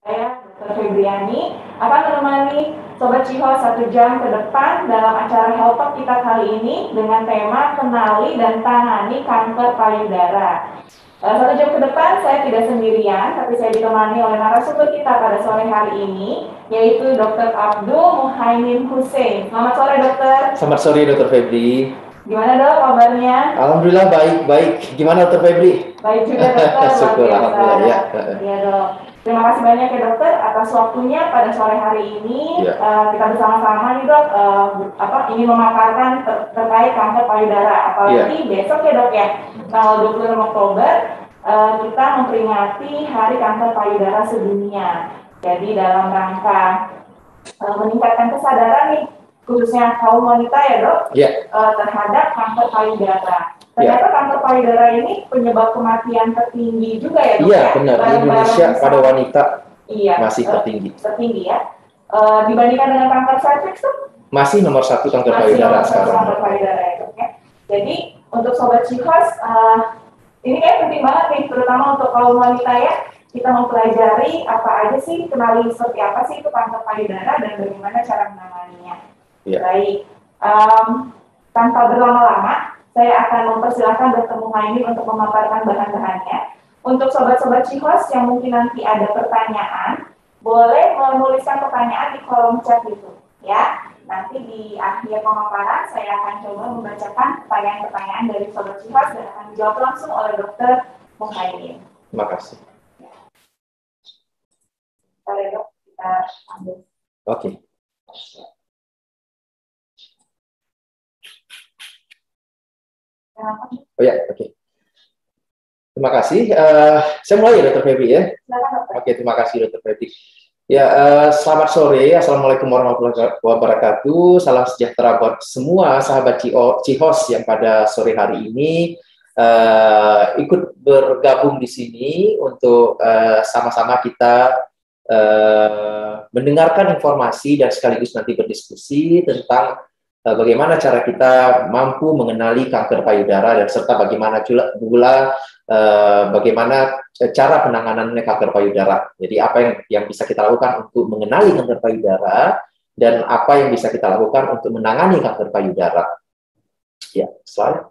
Saya, Dr. Febriani, akan menemani Sobat Ciho 1 jam ke depan dalam acara Health Talk kita kali ini dengan tema Kenali dan Tangani Kanker Payudara. 1 jam ke depan saya tidak sendirian, tapi saya ditemani oleh narasumber kita pada sore hari ini, yaitu Dr. Abdul Muhaimin Hussein. Selamat sore, dokter. Selamat sore, Dr. Febri. Gimana, dok, kabarnya? Alhamdulillah baik. Gimana, Dr. Febri? Baik juga, dokter. Syukur, alhamdulillah ya. Iya, dok. Terima kasih banyak ya, dokter, atas waktunya pada sore hari ini. Ya. Kita bersama-sama nih, dok, ini memaparkan terkait kanker payudara. Apalagi besok ya, dok, ya, tanggal 26 Oktober kita memperingati Hari Kanker Payudara Sedunia. Jadi dalam rangka meningkatkan kesadaran nih, khususnya kaum wanita ya, dok, terhadap kanker payudara. Ternyata kanker payudara ini penyebab kematian tertinggi juga ya, dok? Iya, benar. Di Indonesia pada wanita masih tertinggi. Tertinggi ya. Dibandingkan dengan kanker serviks tuh? Masih nomor 1 kanker payudara sekarang. Kanker payudara ya, dok, ya. Jadi untuk Sobat Cihos, ini kayak penting banget nih, terutama untuk kaum wanita ya. Kita mempelajari apa aja sih, kenali seperti apa sih itu kanker payudara dan bagaimana cara menanganinya. Ya. Baik, tanpa berlama-lama, saya akan mempersilahkan Dr. Muhaimin untuk memaparkan bahan-bahannya. Untuk sobat-sobat Cihos yang mungkin nanti ada pertanyaan, boleh menuliskan pertanyaan di kolom chat gitu, ya. Nanti di akhir pemaparan saya akan coba membacakan pertanyaan-pertanyaan dari sobat Cihos dan akan dijawab langsung oleh Dr. Muhaimin. Terima kasih. Dok, kita ambil. Oke. Oh ya, oke. Terima kasih. Saya mulai ya, Dr. Febri ya. Oke, terima kasih Dr. Febri. Ya, selamat sore. Assalamualaikum warahmatullahi wabarakatuh. Salam sejahtera buat semua sahabat Cihos yang pada sore hari ini ikut bergabung di sini untuk sama-sama kita mendengarkan informasi dan sekaligus nanti berdiskusi tentang bagaimana cara kita mampu mengenali kanker payudara dan serta bagaimana pula bagaimana cara penanganannya kanker payudara. Jadi apa yang bisa kita lakukan untuk mengenali kanker payudara dan apa yang bisa kita lakukan untuk menangani kanker payudara. Ya, slide.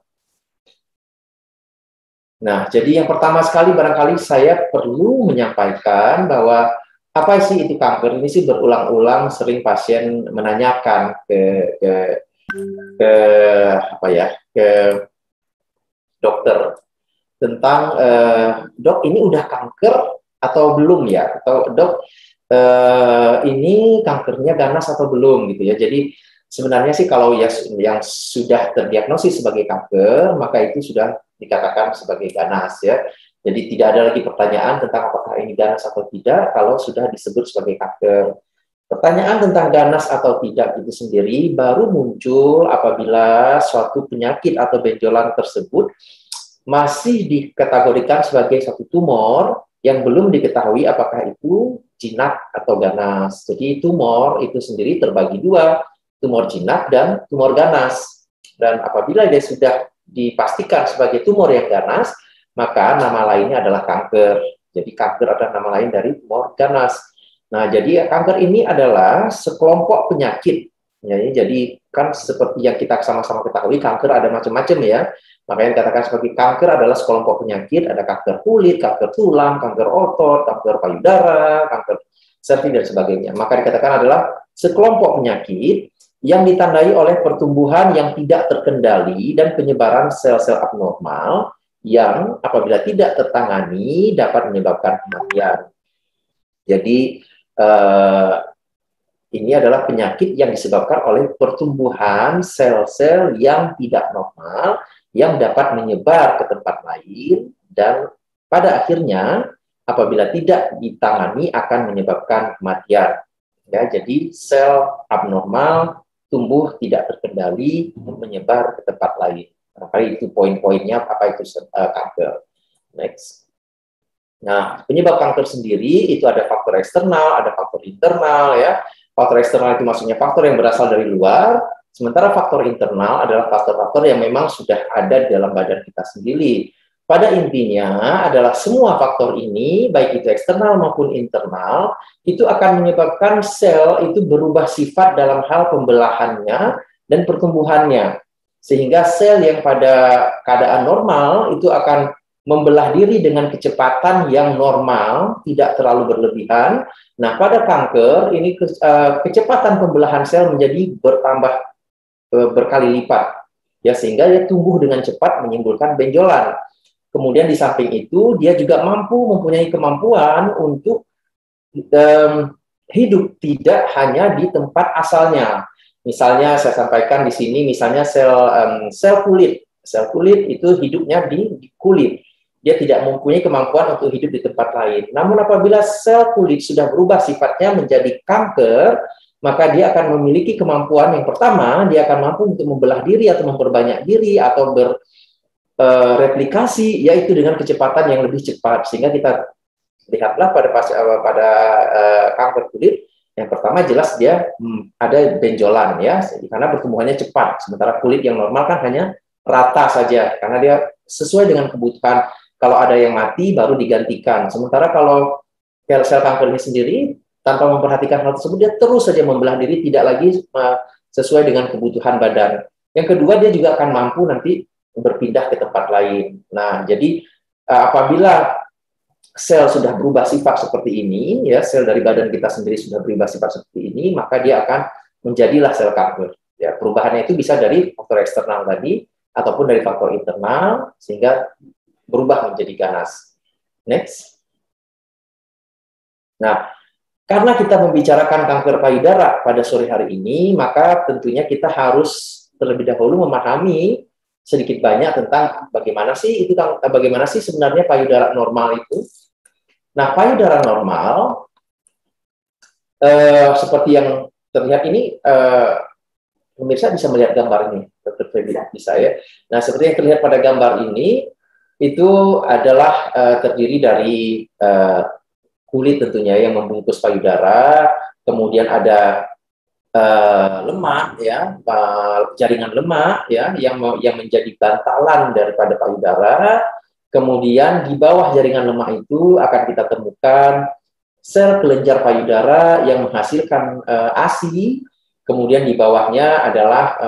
Nah, jadi yang pertama sekali barangkali saya perlu menyampaikan bahwa apa sih itu kanker? Ini sih berulang-ulang sering pasien menanyakan ke dokter tentang dok ini udah kanker atau belum ya? Atau dok ini kankernya ganas atau belum gitu ya? Jadi sebenarnya sih kalau yang sudah terdiagnosis sebagai kanker maka itu sudah dikatakan sebagai ganas ya. Jadi tidak ada lagi pertanyaan tentang apakah ini ganas atau tidak kalau sudah disebut sebagai kanker. Pertanyaan tentang ganas atau tidak itu sendiri baru muncul apabila suatu penyakit atau benjolan tersebut masih dikategorikan sebagai suatu tumor yang belum diketahui apakah itu jinak atau ganas. Jadi tumor itu sendiri terbagi dua, tumor jinak dan tumor ganas. Dan apabila dia sudah dipastikan sebagai tumor yang ganas, maka nama lainnya adalah kanker. Jadi kanker adalah nama lain dari tumor ganas. Nah, jadi kanker ini adalah sekelompok penyakit. Ya, jadi kan seperti yang kita sama-sama ketahui, kanker ada macam-macam ya. Makanya dikatakan sebagai kanker adalah sekelompok penyakit. Ada kanker kulit, kanker tulang, kanker otot, kanker payudara, kanker serti dan sebagainya. Maka dikatakan adalah sekelompok penyakit yang ditandai oleh pertumbuhan yang tidak terkendali dan penyebaran sel-sel abnormal yang apabila tidak tertangani dapat menyebabkan kematian. Jadi ini adalah penyakit yang disebabkan oleh pertumbuhan sel-sel yang tidak normal yang dapat menyebar ke tempat lain dan pada akhirnya apabila tidak ditangani akan menyebabkan kematian. Ya, jadi sel abnormal tumbuh tidak terkendali menyebar ke tempat lain. Barangkali itu poin-poinnya apa itu kanker. Next. Nah, penyebab kanker sendiri itu ada faktor eksternal, ada faktor internal ya. Faktor eksternal itu maksudnya faktor yang berasal dari luar, sementara faktor internal adalah faktor-faktor yang memang sudah ada di dalam badan kita sendiri. pada intinya adalah semua faktor ini, baik itu eksternal maupun internal, itu akan menyebabkan sel itu berubah sifat dalam hal pembelahannya dan pertumbuhannya. Sehingga sel yang pada keadaan normal itu akan membelah diri dengan kecepatan yang normal, tidak terlalu berlebihan. Nah, pada kanker, ini kecepatan pembelahan sel menjadi bertambah berkali lipat, ya, sehingga dia tumbuh dengan cepat menimbulkan benjolan. Kemudian di samping itu, dia juga mempunyai kemampuan untuk hidup tidak hanya di tempat asalnya. Misalnya saya sampaikan di sini, misalnya sel kulit. Sel kulit itu hidupnya di kulit. Dia tidak mempunyai kemampuan untuk hidup di tempat lain. Namun apabila sel kulit sudah berubah sifatnya menjadi kanker, maka dia akan memiliki kemampuan yang pertama, dia akan mampu untuk membelah diri atau memperbanyak diri atau replikasi, yaitu dengan kecepatan yang lebih cepat. Sehingga kita lihatlah pada kanker kulit, yang pertama jelas dia ada benjolan, ya, karena pertumbuhannya cepat. Sementara kulit yang normal kan hanya rata saja, karena dia sesuai dengan kebutuhan. Kalau ada yang mati baru digantikan. Sementara kalau sel kanker ini sendiri, tanpa memperhatikan hal tersebut, dia terus saja membelah diri, tidak lagi sesuai dengan kebutuhan badan. Yang kedua, dia juga akan mampu nanti berpindah ke tempat lain. Nah, jadi apabila sel sudah berubah sifat seperti ini, ya, sel dari badan kita sendiri sudah berubah sifat seperti ini, maka dia akan menjadilah sel kanker. Ya, perubahannya itu bisa dari faktor eksternal tadi, ataupun dari faktor internal, sehingga berubah menjadi ganas. Next. Nah, karena kita membicarakan kanker payudara pada sore hari ini, maka tentunya kita harus terlebih dahulu memahami sedikit banyak tentang bagaimana sih sebenarnya payudara normal itu. Nah, payudara normal seperti yang terlihat ini, pemirsa bisa melihat gambar ini, Dr. Feby, bisa ya. Nah, seperti yang terlihat pada gambar ini, itu adalah terdiri dari kulit tentunya yang membungkus payudara, kemudian ada lemak, ya, jaringan lemak, ya, yang menjadi bantalan daripada payudara. Kemudian di bawah jaringan lemak itu akan kita temukan sel kelenjar payudara yang menghasilkan ASI. Kemudian di bawahnya adalah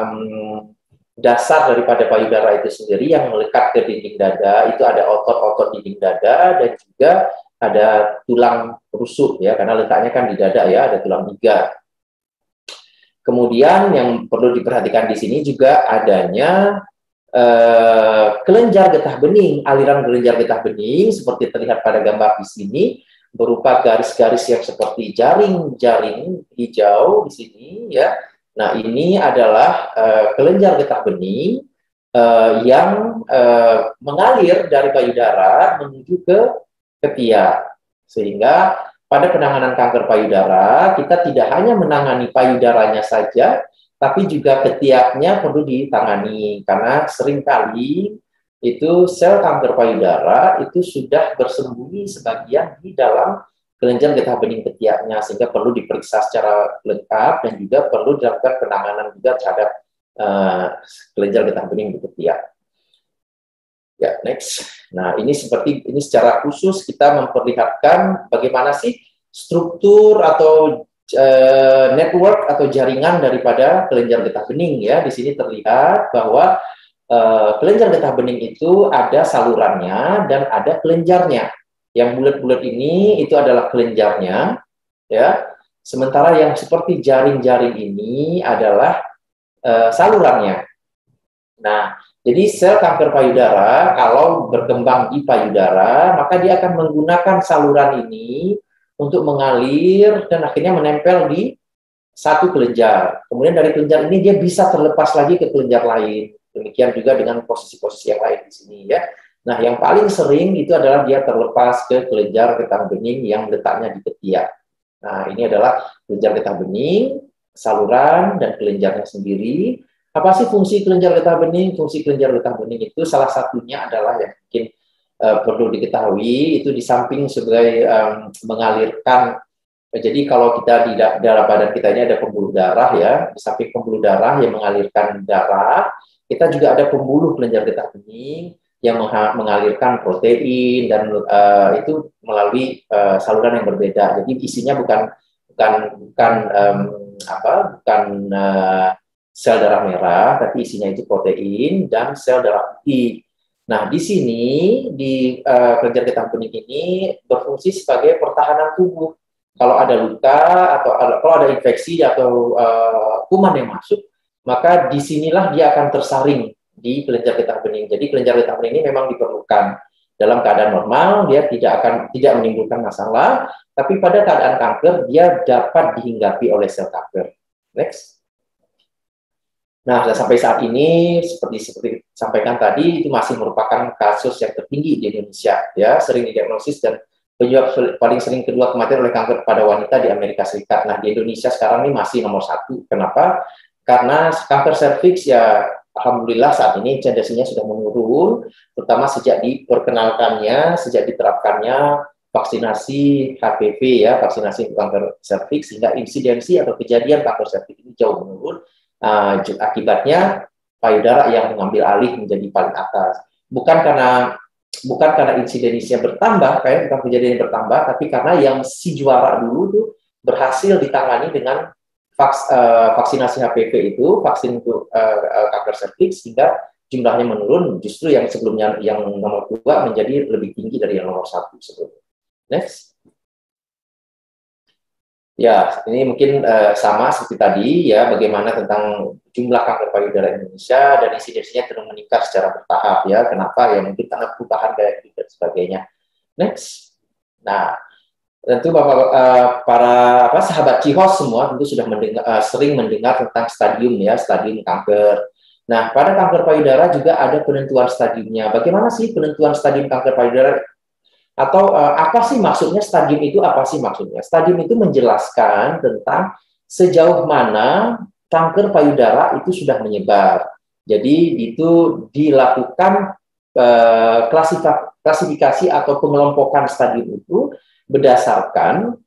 dasar daripada payudara itu sendiri yang melekat ke dinding dada. Itu ada otot-otot dinding dada dan juga ada tulang rusuk, ya, karena letaknya kan di dada, ya, ada tulang iga. Kemudian yang perlu diperhatikan di sini juga adanya kelenjar getah bening. Aliran kelenjar getah bening seperti terlihat pada gambar di sini berupa garis-garis yang seperti jaring-jaring hijau di sini, ya. Nah, ini adalah kelenjar getah bening yang mengalir dari payudara menuju ke ketiak. Sehingga pada penanganan kanker payudara, kita tidak hanya menangani payudaranya saja, tapi juga ketiaknya perlu ditangani, karena seringkali itu sel kanker payudara itu sudah bersembunyi sebagian di dalam kelenjar getah bening ketiaknya, sehingga perlu diperiksa secara lengkap dan juga perlu dilakukan penanganan juga terhadap kelenjar getah bening di ketiak. Ya, next. Nah, ini secara khusus kita memperlihatkan bagaimana sih struktur atau network atau jaringan daripada kelenjar getah bening, ya. Di sini terlihat bahwa kelenjar getah bening itu ada salurannya dan ada kelenjarnya. Yang bulat-bulat ini itu adalah kelenjarnya, ya. Sementara yang seperti jaring-jaring ini adalah salurannya. Nah, jadi sel kanker payudara kalau berkembang di payudara, maka dia akan menggunakan saluran ini untuk mengalir dan akhirnya menempel di satu kelenjar. Kemudian dari kelenjar ini dia bisa terlepas lagi ke kelenjar lain. Demikian juga dengan posisi-posisi yang lain di sini, ya. Nah, yang paling sering itu adalah dia terlepas ke kelenjar getah bening yang letaknya di ketiak. Nah, ini adalah kelenjar getah bening, saluran, dan kelenjarnya sendiri. Apa sih fungsi kelenjar getah bening? Fungsi kelenjar getah bening itu salah satunya adalah yang mungkin perlu diketahui, itu di samping sebagai mengalirkan. Jadi kalau kita di dalam badan kita ini ada pembuluh darah, ya, di samping pembuluh darah yang mengalirkan darah, kita juga ada pembuluh kelenjar getah bening yang mengalirkan protein dan itu melalui saluran yang berbeda. Jadi isinya bukan sel darah merah, tapi isinya itu protein dan sel darah putih. Nah, di sini di kelenjar getah bening ini berfungsi sebagai pertahanan tubuh. Kalau ada luka atau kalau ada infeksi atau kuman yang masuk, maka disinilah dia akan tersaring di kelenjar getah bening. Jadi kelenjar getah bening ini memang diperlukan. Dalam keadaan normal dia tidak menimbulkan masalah, tapi pada keadaan kanker dia dapat dihinggapi oleh sel kanker. Next. Nah, sampai saat ini seperti sampaikan tadi itu masih merupakan kasus yang tertinggi di Indonesia, ya, sering didiagnosis dan penyebab paling sering kedua kematian oleh kanker pada wanita di Amerika Serikat. Nah, di Indonesia sekarang ini masih nomor 1. Kenapa? Karena kanker serviks ya, alhamdulillah saat ini tendensinya sudah menurun, terutama sejak diperkenalkannya, sejak diterapkannya vaksinasi HPV, ya, vaksinasi kanker serviks, sehingga insidensi atau kejadian kanker serviks ini jauh menurun. Akibatnya payudara yang mengambil alih menjadi paling atas. Bukan karena insidensinya bertambah, bukan kejadian yang bertambah, tapi karena yang si juara dulu tuh berhasil ditangani dengan vaksinasi HPV itu, vaksin untuk kanker serviks, sehingga jumlahnya menurun. Justru yang sebelumnya yang nomor 2 menjadi lebih tinggi dari yang nomor 1 sebelumnya. Next. Ya, ini mungkin sama seperti tadi, ya, bagaimana tentang jumlah kanker payudara Indonesia dan insidensinya terus meningkat secara bertahap, ya. Kenapa? Ya mungkin karena perubahan gaya hidup dan sebagainya. Next. Nah, tentu para sahabat Cihos semua tentu sudah sering mendengar tentang stadium, ya, stadium kanker. Nah, pada kanker payudara juga ada penentuan stadiumnya. Bagaimana sih penentuan stadium kanker payudara? Atau apa sih maksudnya stadium itu? Apa sih maksudnya? Stadium itu menjelaskan tentang sejauh mana kanker payudara itu sudah menyebar. Jadi itu dilakukan klasifikasi atau pengelompokan stadium itu berdasarkan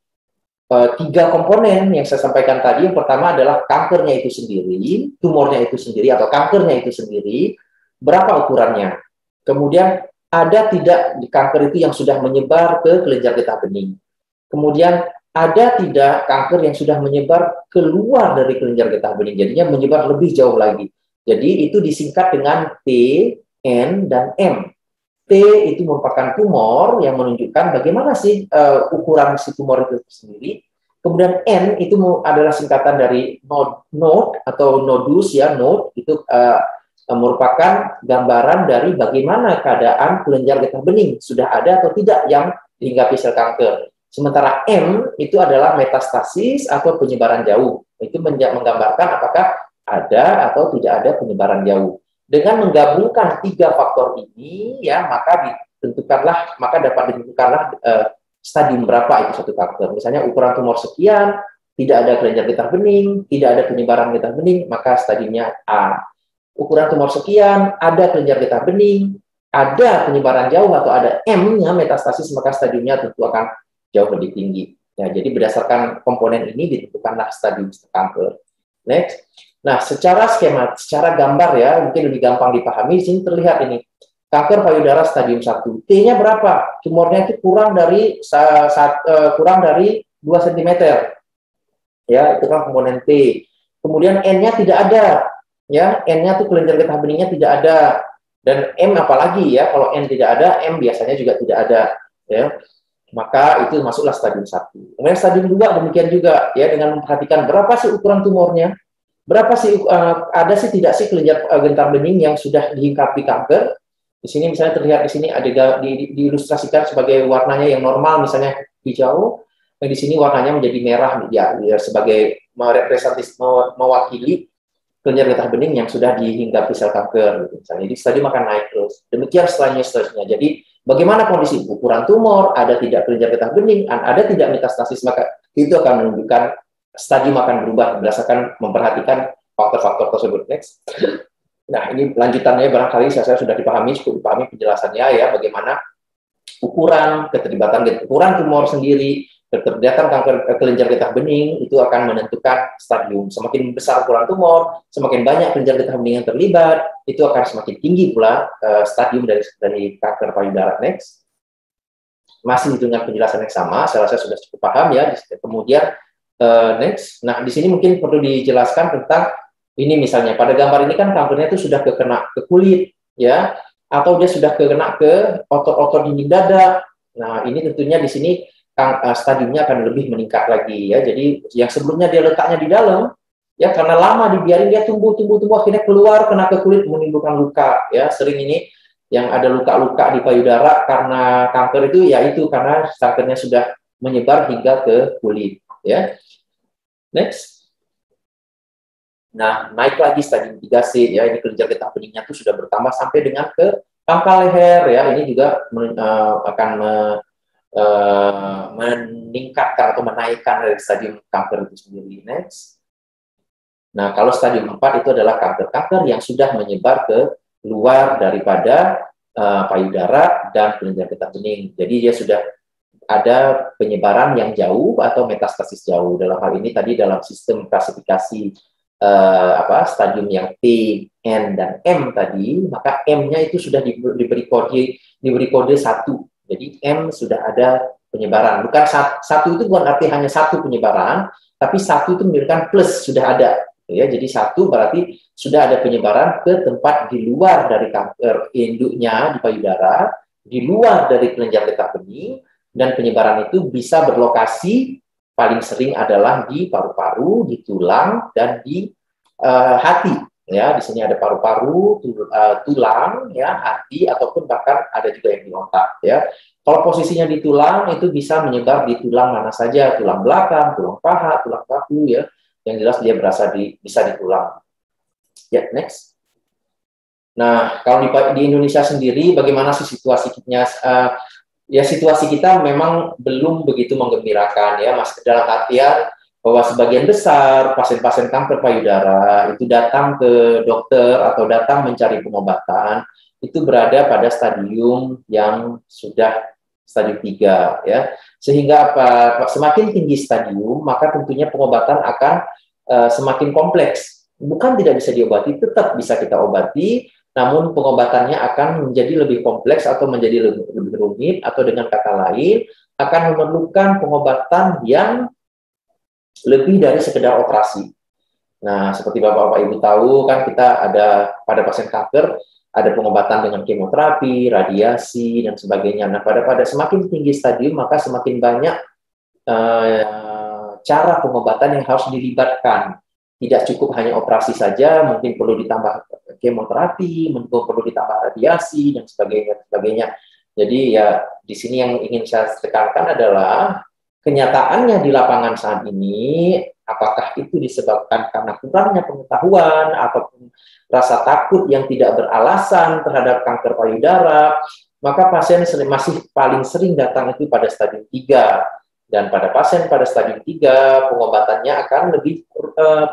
3 komponen yang saya sampaikan tadi. Yang pertama adalah kankernya itu sendiri, tumornya itu sendiri atau kankernya itu sendiri, berapa ukurannya. Kemudian ada tidak di kanker itu yang sudah menyebar ke kelenjar getah bening. Kemudian ada tidak kanker yang sudah menyebar keluar dari kelenjar getah bening, jadinya menyebar lebih jauh lagi. Jadi itu disingkat dengan T, N, dan M. T itu merupakan tumor yang menunjukkan bagaimana sih ukuran si tumor itu sendiri. Kemudian N itu adalah singkatan dari node atau nodus, ya, node itu merupakan gambaran dari bagaimana keadaan kelenjar getah bening, sudah ada atau tidak yang dihinggapi sel kanker. Sementara M itu adalah metastasis atau penyebaran jauh. Itu menggambarkan apakah ada atau tidak ada penyebaran jauh. Dengan menggabungkan 3 faktor ini, ya, maka dapat ditentukanlah stadium berapa itu satu kanker. Misalnya ukuran tumor sekian, tidak ada kelenjar getah bening, tidak ada penyebaran getah bening, maka stadiumnya A. Ukuran tumor sekian, ada kelenjar getah bening, ada penyebaran jauh atau ada M-nya metastasis, maka stadiumnya tentu akan jauh lebih tinggi. Ya, jadi berdasarkan komponen ini ditentukanlah stadium kanker. Next. Nah, secara gambar, ya, mungkin lebih gampang dipahami. Di sini terlihat ini kanker payudara stadium 1. T-nya berapa? Tumornya itu kurang dari 2 cm. Ya, itu kan komponen T. Kemudian N-nya tidak ada. Ya, N-nya tuh kelenjar getah beningnya tidak ada, dan M apalagi, ya, kalau N tidak ada, M biasanya juga tidak ada, ya, maka itu masuklah stadium 1. Kemudian stadium 2 demikian juga, ya, dengan memperhatikan berapa sih ukuran tumornya, berapa sih ada sih tidak sih kelenjar getah bening yang sudah dihinggapi kanker. Di sini misalnya terlihat di sini ada diilustrasikan sebagai warnanya yang normal, misalnya hijau, dan di sini warnanya menjadi merah, ya sebagai mewakili kelenjar getah bening yang sudah dihinggapi sel kanker, gitu. Misalnya, jadi stadium akan naik terus. Demikian seterusnya. Jadi, bagaimana kondisi ukuran tumor, ada tidak kelenjar getah bening, ada tidak metastasis, maka itu akan menunjukkan stadium akan berubah berdasarkan memperhatikan faktor-faktor tersebut. Next. Nah, ini lanjutannya barangkali saya sudah cukup dipahami penjelasannya, ya, bagaimana ukuran, keterlibatan ukuran tumor sendiri, Keterlibatan kanker kelenjar getah bening itu akan menentukan stadium. Semakin besar ukuran tumor, semakin banyak kelenjar getah bening yang terlibat, itu akan semakin tinggi pula stadium dari kanker payudara. Next. Masih dengan penjelasan yang sama, saya rasa sudah cukup paham ya. Kemudian next. Nah, di sini mungkin perlu dijelaskan tentang ini misalnya pada gambar ini kan kankernya itu sudah kena ke kulit ya, atau dia sudah kena ke otot-otot dinding dada. Nah, ini tentunya di sini stadiumnya akan lebih meningkat lagi ya. Jadi yang sebelumnya dia letaknya di dalam ya, karena lama dibiarin dia tumbuh akhirnya keluar kena ke kulit menimbulkan luka ya. Sering ini yang ada luka-luka di payudara karena kanker itu ya itu karena kankernya sudah menyebar hingga ke kulit ya. Next. Nah, naik lagi stadium 3C ya, ini kelenjar getah beningnya itu sudah bertambah sampai dengan ke pangkal leher ya. Ini juga akan meningkatkan atau menaikkan dari stadium kanker itu sendiri. Next. Nah, kalau stadium 4 itu adalah kanker-kanker yang sudah menyebar ke luar daripada payudara dan kelenjar getah bening. Jadi dia sudah ada penyebaran yang jauh atau metastasis jauh. Dalam hal ini tadi dalam sistem klasifikasi stadium yang T, N, dan M tadi, maka M-nya itu sudah diberi kode 1. Jadi M sudah ada penyebaran. Bukan satu itu bukan arti hanya satu penyebaran, tapi satu itu menunjukkan plus sudah ada. Ya, jadi 1 berarti sudah ada penyebaran ke tempat di luar dari kanker induknya di payudara, di luar dari kelenjar getah bening, dan penyebaran itu bisa berlokasi paling sering adalah di paru-paru, di tulang, dan di hati. Ya, di sini ada paru-paru, tulang, ya, hati, ataupun bahkan ada juga yang di otak. Ya, kalau posisinya di tulang itu bisa menyebar di tulang mana saja, tulang belakang, tulang paha, tulang bahu, ya. Yang jelas dia bisa di tulang. Ya, next. Nah, kalau di Indonesia sendiri, bagaimana sih situasinya? Ya, situasi kita memang belum begitu menggembirakan, ya, Mas. Dalam artian bahwa sebagian besar pasien-pasien kanker payudara itu datang ke dokter atau datang mencari pengobatan itu berada pada stadium yang sudah stadium 3 ya. Sehingga semakin tinggi stadium maka tentunya pengobatan akan semakin kompleks. Bukan tidak bisa diobati, tetap bisa kita obati, namun pengobatannya akan menjadi lebih kompleks atau menjadi lebih rumit, atau dengan kata lain akan memerlukan pengobatan yang lebih dari sekedar operasi. Nah, seperti Bapak-Bapak Ibu tahu kan kita ada pada pasien kanker ada pengobatan dengan kemoterapi, radiasi dan sebagainya. Nah, pada semakin tinggi stadium maka semakin banyak cara pengobatan yang harus dilibatkan. Tidak cukup hanya operasi saja, mungkin perlu ditambah kemoterapi, mungkin perlu ditambah radiasi dan sebagainya. Jadi ya di sini yang ingin saya tekankan adalah kenyataannya di lapangan saat ini, apakah itu disebabkan karena kurangnya pengetahuan ataupun rasa takut yang tidak beralasan terhadap kanker payudara, maka pasien masih paling sering datang itu pada stadium 3. Dan pada pasien pada stadium 3, pengobatannya akan lebih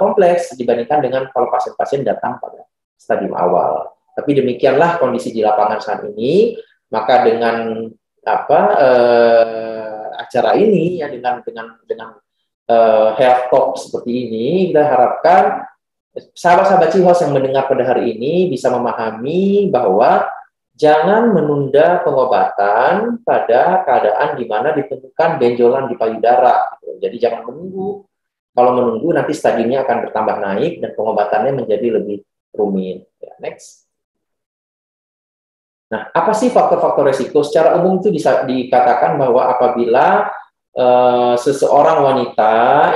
kompleks dibandingkan dengan kalau pasien-pasien datang pada stadium awal. Tapi demikianlah kondisi di lapangan saat ini, maka dengan acara ini ya dengan health talk seperti ini kita harapkan sahabat-sahabat Cihos yang mendengar pada hari ini bisa memahami bahwa jangan menunda pengobatan pada keadaan di mana ditemukan benjolan di payudara. Jadi jangan menunggu. Kalau menunggu nanti stadiumnya akan bertambah naik dan pengobatannya menjadi lebih rumit. Ya, next. Nah, apa sih faktor-faktor resiko? Secara umum itu bisa dikatakan bahwa apabila seseorang wanita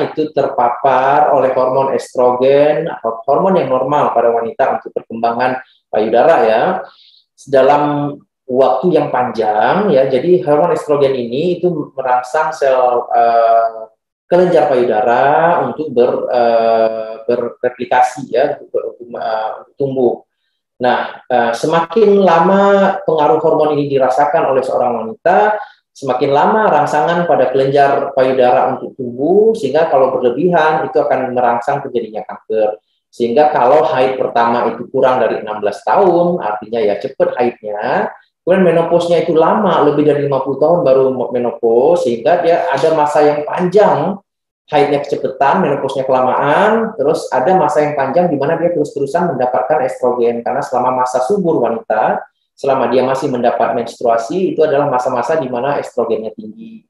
itu terpapar oleh hormon estrogen atau hormon yang normal pada wanita untuk perkembangan payudara ya, dalam waktu yang panjang ya, jadi hormon estrogen ini itu merangsang sel kelenjar payudara untuk berreplikasi ya, untuk tumbuh. Nah, semakin lama pengaruh hormon ini dirasakan oleh seorang wanita, semakin lama rangsangan pada kelenjar payudara untuk tumbuh, sehingga kalau berlebihan itu akan merangsang terjadinya kanker. Sehingga kalau haid pertama itu kurang dari 16 tahun, artinya ya cepat haidnya, Kemudian menopause-nya itu lama, lebih dari 50 tahun baru menopause, sehingga dia ada masa yang panjang, haidnya kecepatan, menopause-nya kelamaan, terus ada masa yang panjang di mana dia terus-terusan mendapatkan estrogen, karena selama masa subur wanita, selama dia masih mendapat menstruasi, itu adalah masa-masa di mana estrogennya tinggi.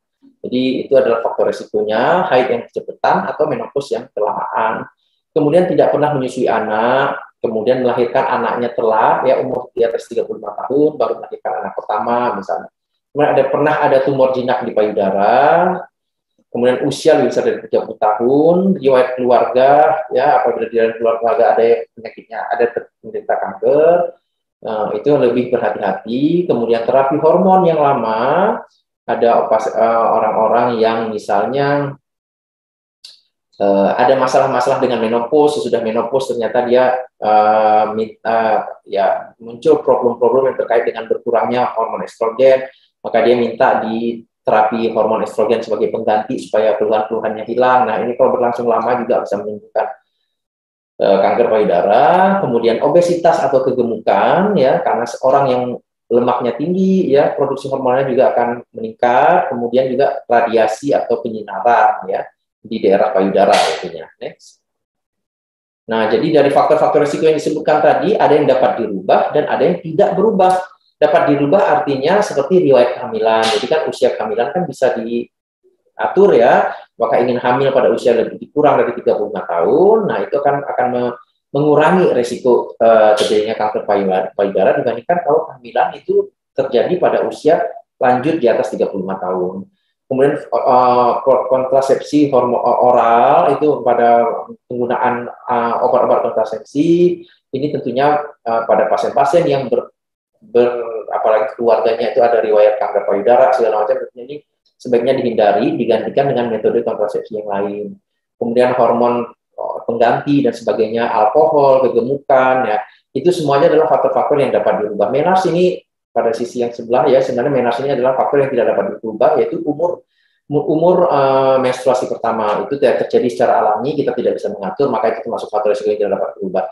Jadi itu adalah faktor resikonya, haid yang kecepatan atau menopause yang kelamaan. Kemudian tidak pernah menyusui anak, kemudian melahirkan anaknya telat, ya umur di atas 35 tahun, baru melahirkan anak pertama misalnya. Kemudian pernah ada tumor jinak di payudara, kemudian usia lebih besar dari 30 tahun, riwayat keluarga, ya apabila di dalam keluarga ada penyakitnya, ada menderita kanker, itu lebih berhati-hati. Kemudian terapi hormon yang lama, ada orang-orang yang misalnya ada masalah-masalah dengan menopause, sesudah menopause ternyata dia ya muncul problem-problem yang terkait dengan berkurangnya hormon estrogen, maka dia minta di terapi hormon estrogen sebagai pengganti supaya keluhan-keluhannya hilang. Nah, ini kalau berlangsung lama juga bisa menimbulkan kanker payudara. Kemudian obesitas atau kegemukan, ya, karena seorang yang lemaknya tinggi, ya, produksi hormonnya juga akan meningkat. Kemudian juga radiasi atau penyinaran, ya, di daerah payudara intinya. Next. Nah, jadi dari faktor-faktor risiko yang disebutkan tadi, ada yang dapat dirubah dan ada yang tidak berubah. Dapat dirubah artinya seperti riwayat kehamilan. Jadi kan usia kehamilan kan bisa diatur, ya. Maka ingin hamil pada usia lebih kurang dari 35 tahun, nah itu akan mengurangi risiko terjadinya kanker payudara dibandingkan kalau kehamilan itu terjadi pada usia lanjut di atas 35 tahun. Kemudian kontrasepsi oral itu pada penggunaan obat-obat kontrasepsi ini tentunya pada pasien-pasien yang apalagi keluarganya itu ada riwayat kanker payudara segala macam, tentunya ini sebaiknya dihindari, digantikan dengan metode kontrasepsi yang lain. Kemudian hormon pengganti dan sebagainya, alkohol, kegemukan, ya itu semuanya adalah faktor-faktor yang dapat dirubah. Menarche ini pada sisi yang sebelah, ya sebenarnya menarche ini adalah faktor yang tidak dapat dirubah, yaitu umur menstruasi pertama itu tidak terjadi secara alami, kita tidak bisa mengatur, maka itu termasuk faktor risiko yang tidak dapat berubah.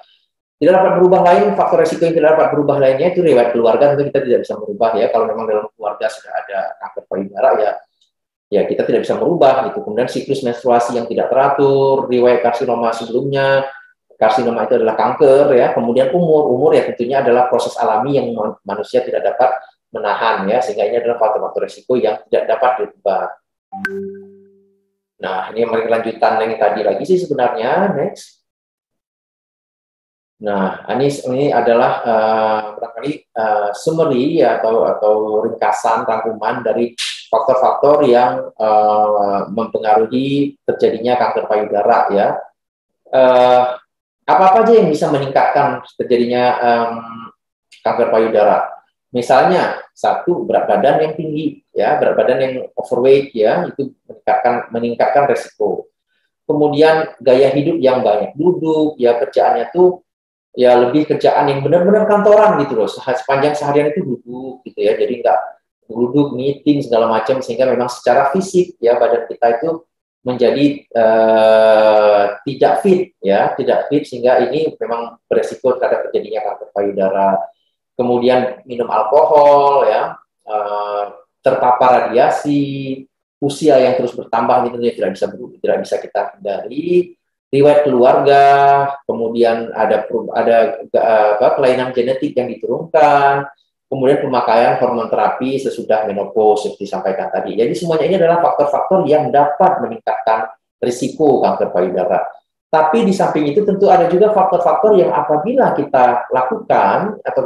Tidak dapat berubah lain, faktor risiko yang tidak dapat berubah lainnya itu riwayat keluarga, tentu kita tidak bisa merubah, ya. Kalau memang dalam keluarga sudah ada kanker payudara, ya kita tidak bisa merubah gitu. Kemudian siklus menstruasi yang tidak teratur, riwayat karsinoma sebelumnya, karsinoma itu adalah kanker, ya. Kemudian umur ya tentunya adalah proses alami yang manusia tidak dapat menahan, ya, sehingga ini adalah faktor-faktor risiko yang tidak dapat dirubah. Nah, ini lanjutan yang tadi lagi sih sebenarnya. Next. Nah, ini adalah barangkali summary, ya, atau ringkasan rangkuman dari faktor-faktor yang mempengaruhi terjadinya kanker payudara, ya. Apa-apa aja yang bisa meningkatkan terjadinya kanker payudara? Misalnya, satu, berat badan yang tinggi, ya, berat badan yang overweight, ya, itu meningkatkan resiko. Kemudian gaya hidup yang banyak duduk, ya, kerjaannya tuh ya lebih kerjaan yang benar-benar kantoran gitu loh, sepanjang seharian itu duduk gitu, ya, jadi nggak duduk meeting segala macam, sehingga memang secara fisik, ya, badan kita itu menjadi tidak fit, ya, tidak fit, sehingga ini memang beresiko terhadap terjadinya kanker payudara. Kemudian minum alkohol, ya, terpapar radiasi, usia yang terus bertambah gitu, ya, tidak bisa kita hindari. Riwayat keluarga, kemudian ada kelainan genetik yang diturunkan, kemudian pemakaian hormon terapi sesudah menopause seperti disampaikan tadi. Jadi semuanya ini adalah faktor-faktor yang dapat meningkatkan risiko kanker payudara. Tapi di samping itu tentu ada juga faktor-faktor yang apabila kita lakukan atau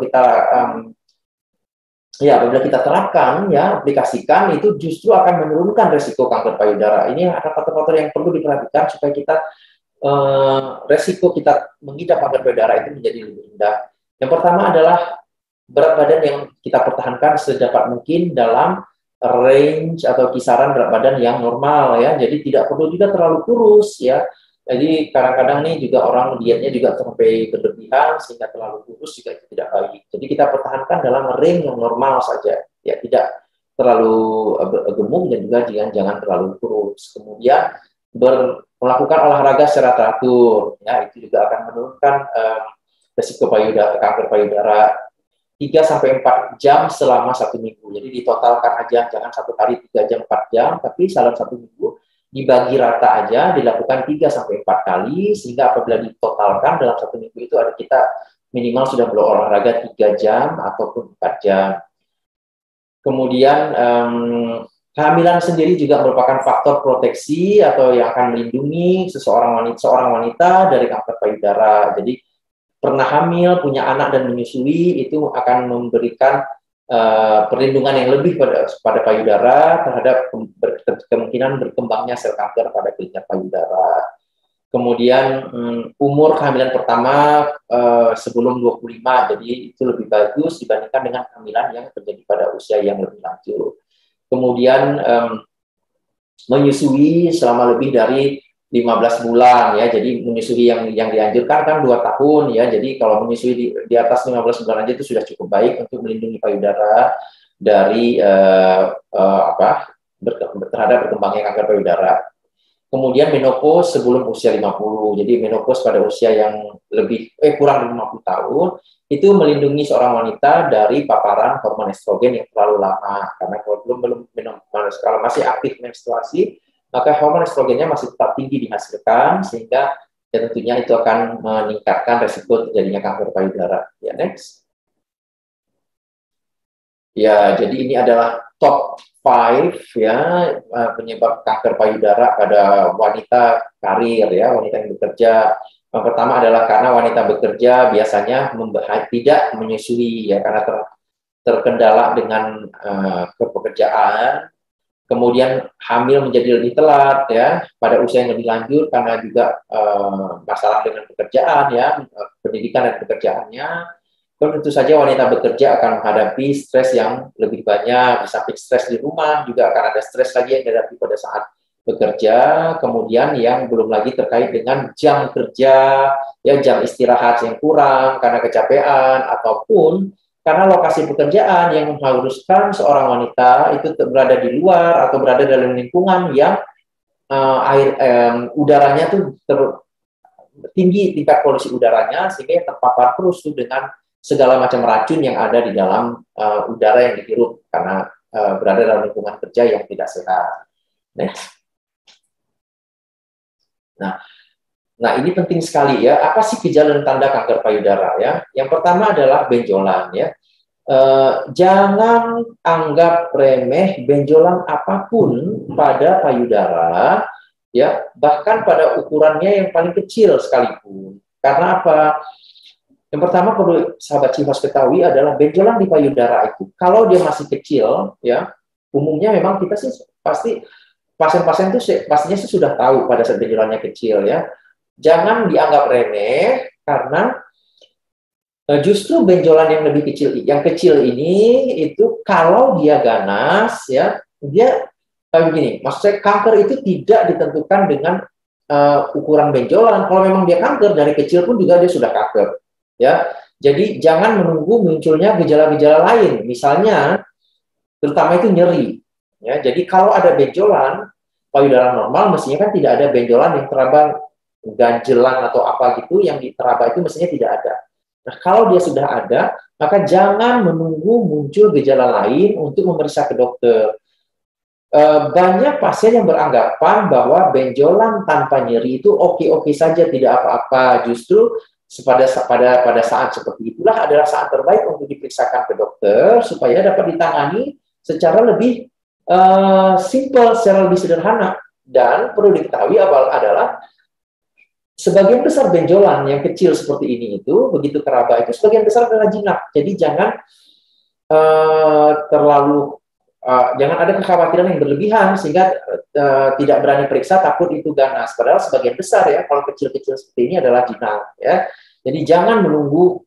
apabila kita terapkan, ya, aplikasikan, itu justru akan menurunkan risiko kanker payudara. Ini ada faktor-faktor yang perlu diperhatikan supaya kita resiko kita mengidap kanker payudara itu menjadi lebih rendah. Yang pertama adalah berat badan yang kita pertahankan sedapat mungkin dalam range atau kisaran berat badan yang normal, ya. Jadi tidak perlu juga terlalu kurus, ya. Jadi kadang-kadang nih juga orang dietnya juga sampai berlebihan sehingga terlalu kurus juga itu tidak baik. Jadi kita pertahankan dalam range yang normal saja, ya, tidak terlalu gemuk dan juga jangan terlalu kurus. Kemudian melakukan olahraga secara teratur, ya, itu juga akan menurunkan risiko kanker payudara. 3 sampai 4 jam selama 1 minggu. Jadi ditotalkan aja, jangan 1 hari 3 jam 4 jam, tapi dalam 1 minggu dibagi rata aja, dilakukan 3 sampai 4 kali, sehingga apabila ditotalkan dalam 1 minggu itu ada kita minimal sudah berolahraga 3 jam ataupun 4 jam. Kemudian kehamilan sendiri juga merupakan faktor proteksi atau yang akan melindungi seorang wanita dari kanker payudara. Jadi pernah hamil, punya anak dan menyusui itu akan memberikan perlindungan yang lebih pada payudara terhadap kemungkinan berkembangnya sel kanker pada kelenjar payudara. Kemudian umur kehamilan pertama sebelum 25, jadi itu lebih bagus dibandingkan dengan kehamilan yang terjadi pada usia yang lebih lanjut. Kemudian menyusui selama lebih dari 15 bulan ya, jadi menyusui yang dianjurkan kan 2 tahun ya, jadi kalau menyusui di atas 15 bulan aja itu sudah cukup baik untuk melindungi payudara dari terhadap berkembangnya kanker payudara. Kemudian menopause sebelum usia 50, jadi menopause pada usia yang kurang dari 50 tahun, itu melindungi seorang wanita dari paparan hormon estrogen yang terlalu lama, karena kalau masih aktif menstruasi, maka hormon estrogennya masih tetap tinggi dihasilkan, sehingga ya tentunya itu akan meningkatkan resiko terjadinya kanker payudara. Ya, next. Ya, jadi ini adalah top 5 ya penyebab kanker payudara pada wanita karir ya, wanita yang bekerja. Yang pertama adalah karena wanita bekerja biasanya tidak menyusui ya, karena terkendala dengan pekerjaan. Kemudian hamil menjadi lebih telat ya pada usia yang lebih lanjut karena juga masalah dengan pekerjaan ya, pendidikan dan pekerjaannya. Tentu saja wanita bekerja akan menghadapi stres yang lebih banyak, di samping stres di rumah juga akan ada stres lagi yang dihadapi pada saat bekerja. Kemudian yang belum lagi terkait dengan jam kerja, ya jam istirahat yang kurang karena kecapean ataupun karena lokasi pekerjaan yang mengharuskan seorang wanita itu berada di luar atau berada dalam lingkungan yang udaranya tuh tinggi tingkat polusi udaranya, sehingga terpapar terus tuh dengan segala macam racun yang ada di dalam udara yang dihirup karena berada dalam lingkungan kerja yang tidak sehat. Nah, ini penting sekali ya. Apa sih gejala dan tanda kanker payudara ya? Yang pertama adalah benjolan ya. Jangan anggap remeh benjolan apapun pada payudara ya, bahkan pada ukurannya yang paling kecil sekalipun. Karena apa? Yang pertama perlu sahabat Cihos ketahui adalah benjolan di payudara itu, kalau dia masih kecil, ya umumnya memang kita sih pasti pasien-pasien itu pastinya sudah tahu pada saat benjolannya kecil ya. Jangan dianggap remeh karena justru benjolan yang lebih kecil, yang kecil ini itu kalau dia ganas ya, dia kayak begini. Maksud saya kanker itu tidak ditentukan dengan ukuran benjolan. Kalau memang dia kanker dari kecil pun juga dia sudah kanker. Ya, jadi jangan menunggu munculnya gejala-gejala lain, misalnya terutama itu nyeri. Ya, jadi kalau ada benjolan payudara normal, mestinya kan tidak ada benjolan yang teraba ganjelan atau apa gitu yang diteraba, itu mestinya tidak ada. Nah, kalau dia sudah ada, maka jangan menunggu muncul gejala lain untuk memeriksa ke dokter. Banyak pasien yang beranggapan bahwa benjolan tanpa nyeri itu oke-oke saja, tidak apa-apa. Justru pada saat seperti itulah adalah saat terbaik untuk diperiksakan ke dokter supaya dapat ditangani secara lebih simple, secara lebih sederhana. Dan perlu diketahui adalah sebagian besar benjolan yang kecil seperti ini itu, begitu teraba itu, sebagian besar adalah jinak. Jadi jangan jangan ada kekhawatiran yang berlebihan sehingga tidak berani periksa, takut itu ganas. Padahal sebagian besar ya, kalau kecil-kecil seperti ini adalah jinak ya. Jadi jangan menunggu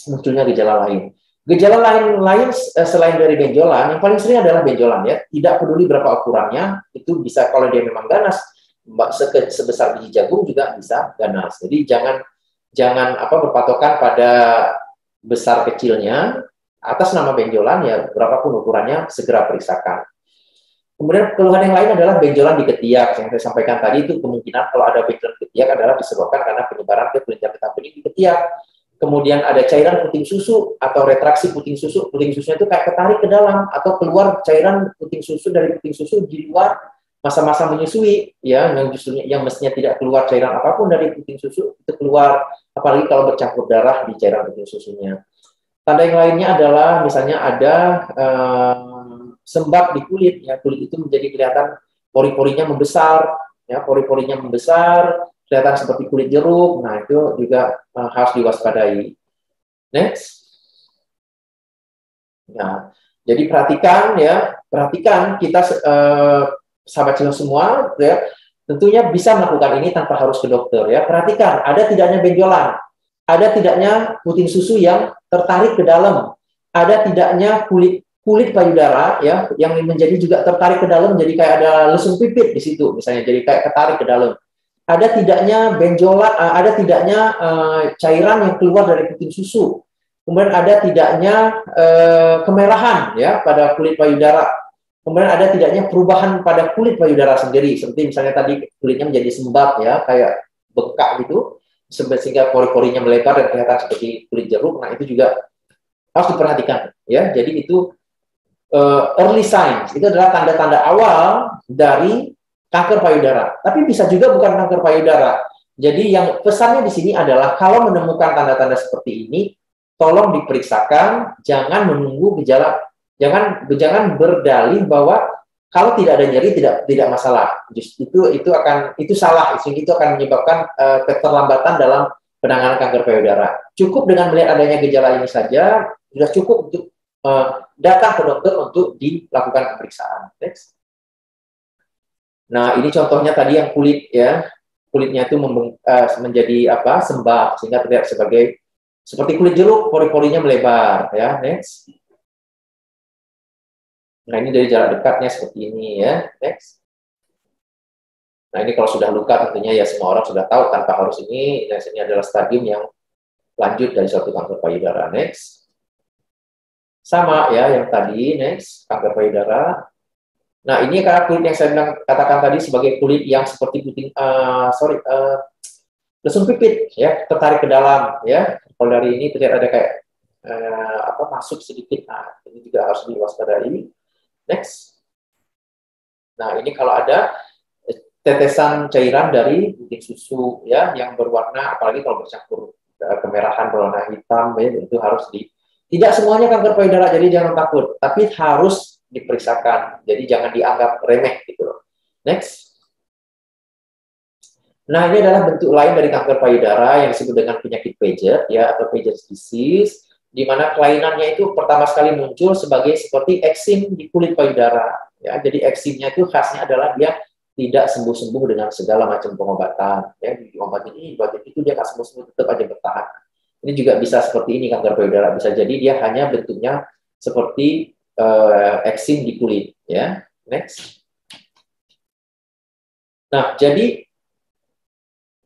munculnya gejala lain. Gejala lain selain dari benjolan, yang paling sering adalah benjolan ya. Tidak peduli berapa ukurannya, itu bisa kalau dia memang ganas sebesar biji jagung juga bisa ganas. Jadi jangan berpatokan pada besar kecilnya. Atas nama benjolan ya, berapapun ukurannya segera periksakan. Kemudian keluhan yang lain adalah benjolan di ketiak. Yang saya sampaikan tadi itu kemungkinan kalau ada benjolan di ketiak adalah disebabkan karena penyebaran ke kelenjar getah bening di ketiak. kemudian ada cairan puting susu atau retraksi puting susu. Puting susunya itu kayak ketarik ke dalam atau keluar cairan puting susu dari puting susu di luar masa-masa menyusui, ya, yang mestinya tidak keluar cairan apapun dari puting susu itu keluar, apalagi kalau bercampur darah di cairan puting susunya. Tanda yang lainnya adalah misalnya ada sembab di kulit, ya, kulit itu menjadi kelihatan pori-porinya membesar, ya, pori-porinya membesar, kelihatan seperti kulit jeruk. Nah, itu juga harus diwaspadai. Next. Nah, jadi perhatikan kita sahabat Cilo semua, ya, tentunya bisa melakukan ini tanpa harus ke dokter, ya. Perhatikan, ada tidaknya benjolan, ada tidaknya puting susu yang tertarik ke dalam, ada tidaknya kulit payudara, ya, yang menjadi juga tertarik ke dalam, jadi kayak ada lesung pipit di situ, misalnya, jadi kayak ketarik ke dalam. Ada tidaknya benjolan, ada tidaknya cairan yang keluar dari puting susu. Kemudian ada tidaknya kemerahan, ya, pada kulit payudara. Kemudian ada tidaknya perubahan pada kulit payudara sendiri, seperti misalnya tadi kulitnya menjadi sembab, ya, kayak bengkak gitu, sehingga pori-porinya melebar dan kelihatan seperti kulit jeruk. Nah, itu juga harus diperhatikan, ya. Jadi itu early signs, itu adalah tanda-tanda awal dari kanker payudara. Tapi bisa juga bukan kanker payudara. Jadi yang pesannya di sini adalah kalau menemukan tanda-tanda seperti ini, tolong diperiksakan, jangan menunggu gejala. Jangan berdalih bahwa kalau tidak ada nyeri tidak masalah. Itu salah. Itu akan menyebabkan keterlambatan dalam penanganan kanker payudara. Cukup dengan melihat adanya gejala ini saja sudah cukup untuk datang ke dokter untuk dilakukan pemeriksaan. Next. Nah, ini contohnya tadi yang kulit, ya, kulitnya itu menjadi sembab sehingga terlihat seperti kulit jeruk, pori-porinya melebar, ya. Next. Nah, ini dari jarak dekatnya seperti ini, ya. Next. Nah, ini kalau sudah luka tentunya ya semua orang sudah tahu tanpa harus ini. Nah, ini adalah stadium yang lanjut dari suatu kanker payudara. Next. Sama, ya, yang tadi. Next, kanker payudara. Nah, ini karena kulit yang saya katakan tadi sebagai kulit yang seperti lesung pipit, ya, tertarik ke dalam, ya. Kalau dari ini terlihat ada kayak masuk sedikit. Nah, ini juga harus diwaspadai. Next. Nah, ini kalau ada tetesan cairan dari puting susu, ya, yang berwarna, apalagi kalau bercampur kemerahan berwarna hitam, ya, itu harus tidak semuanya kanker payudara, jadi jangan takut, tapi harus diperiksakan. Jadi jangan dianggap remeh gitu loh. Next. Nah, ini adalah bentuk lain dari kanker payudara yang disebut dengan penyakit Paget, ya, atau Paget disease, di mana kelainannya itu pertama sekali muncul seperti eksim di kulit payudara, ya. Jadi eksimnya itu khasnya adalah dia tidak sembuh-sembuh dengan segala macam pengobatan, ya. Diobatin ini, diobatin itu, dia nggak sembuh-sembuh, tetap aja bertahan. Ini juga bisa seperti ini kanker payudara, bisa jadi dia hanya bentuknya seperti eksim di kulit, ya. Next. Nah, jadi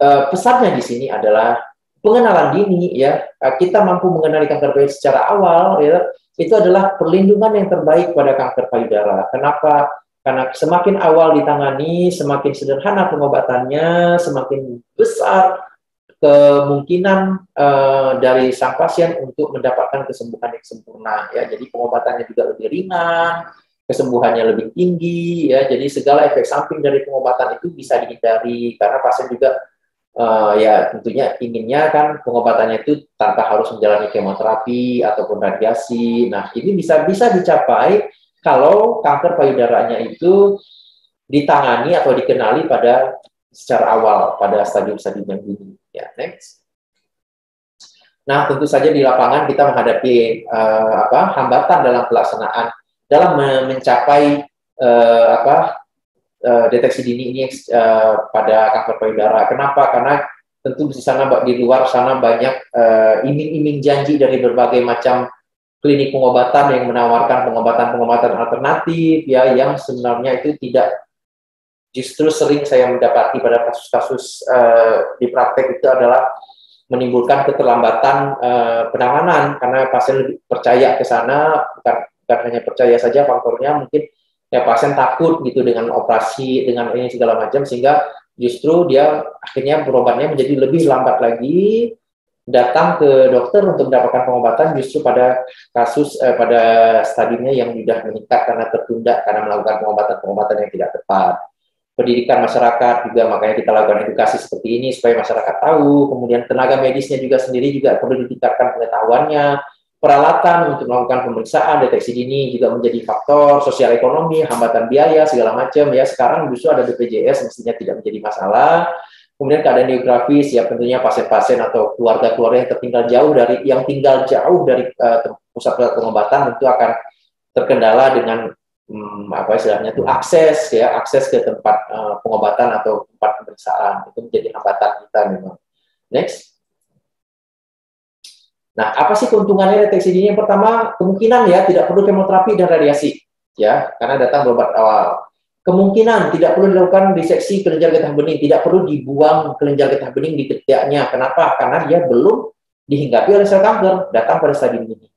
pesannya di sini adalah pengenalan dini, ya. Kita mampu mengenali kanker payudara secara awal, ya, itu adalah perlindungan yang terbaik pada kanker payudara. Kenapa? Karena semakin awal ditangani, semakin sederhana pengobatannya, semakin besar kemungkinan dari sang pasien untuk mendapatkan kesembuhan yang sempurna, ya. Jadi pengobatannya juga lebih ringan, kesembuhannya lebih tinggi, ya. Jadi segala efek samping dari pengobatan itu bisa dihindari karena pasien juga ya tentunya inginnya kan pengobatannya itu tanpa harus menjalani kemoterapi ataupun radiasi. Nah, ini bisa dicapai kalau kanker payudaranya itu ditangani atau dikenali secara awal pada stadium-stadium yang dini. Ya, next. Nah, tentu saja di lapangan kita menghadapi hambatan dalam pelaksanaan dalam mencapai deteksi dini ini pada kanker payudara. Kenapa? Karena tentu di luar sana banyak iming-iming janji dari berbagai macam klinik pengobatan yang menawarkan pengobatan alternatif, ya, yang sebenarnya itu tidak. Justru sering saya mendapati pada kasus-kasus di praktek itu adalah menimbulkan keterlambatan penanganan karena pasien lebih percaya ke sana, bukan hanya percaya saja, faktornya mungkin ya pasien takut gitu dengan operasi, dengan ini segala macam, sehingga justru dia akhirnya berobatnya menjadi lebih lambat lagi, datang ke dokter untuk mendapatkan pengobatan justru pada kasus pada stadiumnya yang sudah meningkat karena tertunda karena melakukan pengobatan-pengobatan yang tidak tepat. Pendidikan masyarakat juga, makanya kita lakukan edukasi seperti ini supaya masyarakat tahu. Kemudian tenaga medisnya juga sendiri juga perlu ditingkatkan pengetahuannya. Peralatan untuk melakukan pemeriksaan deteksi dini juga menjadi faktor, sosial ekonomi, hambatan biaya segala macam ya. Sekarang justru ada BPJS mestinya tidak menjadi masalah. Kemudian keadaan geografis ya, tentunya pasien-pasien atau keluarga-keluarga yang tinggal jauh dari pusat pengobatan tentu akan terkendala dengan apa istilahnya itu akses ke tempat pengobatan atau tempat pemeriksaan. Itu menjadi hambatan kita memang. Next. Nah, apa sih keuntungannya deteksi dini? Yang pertama, kemungkinan ya tidak perlu kemoterapi dan radiasi ya, karena datang berobat awal. Kemungkinan tidak perlu dilakukan diseksi kelenjar getah bening, tidak perlu dibuang kelenjar getah bening di ketiaknya. Kenapa? Karena dia belum dihinggapi oleh sel kanker, datang pada stadium ini.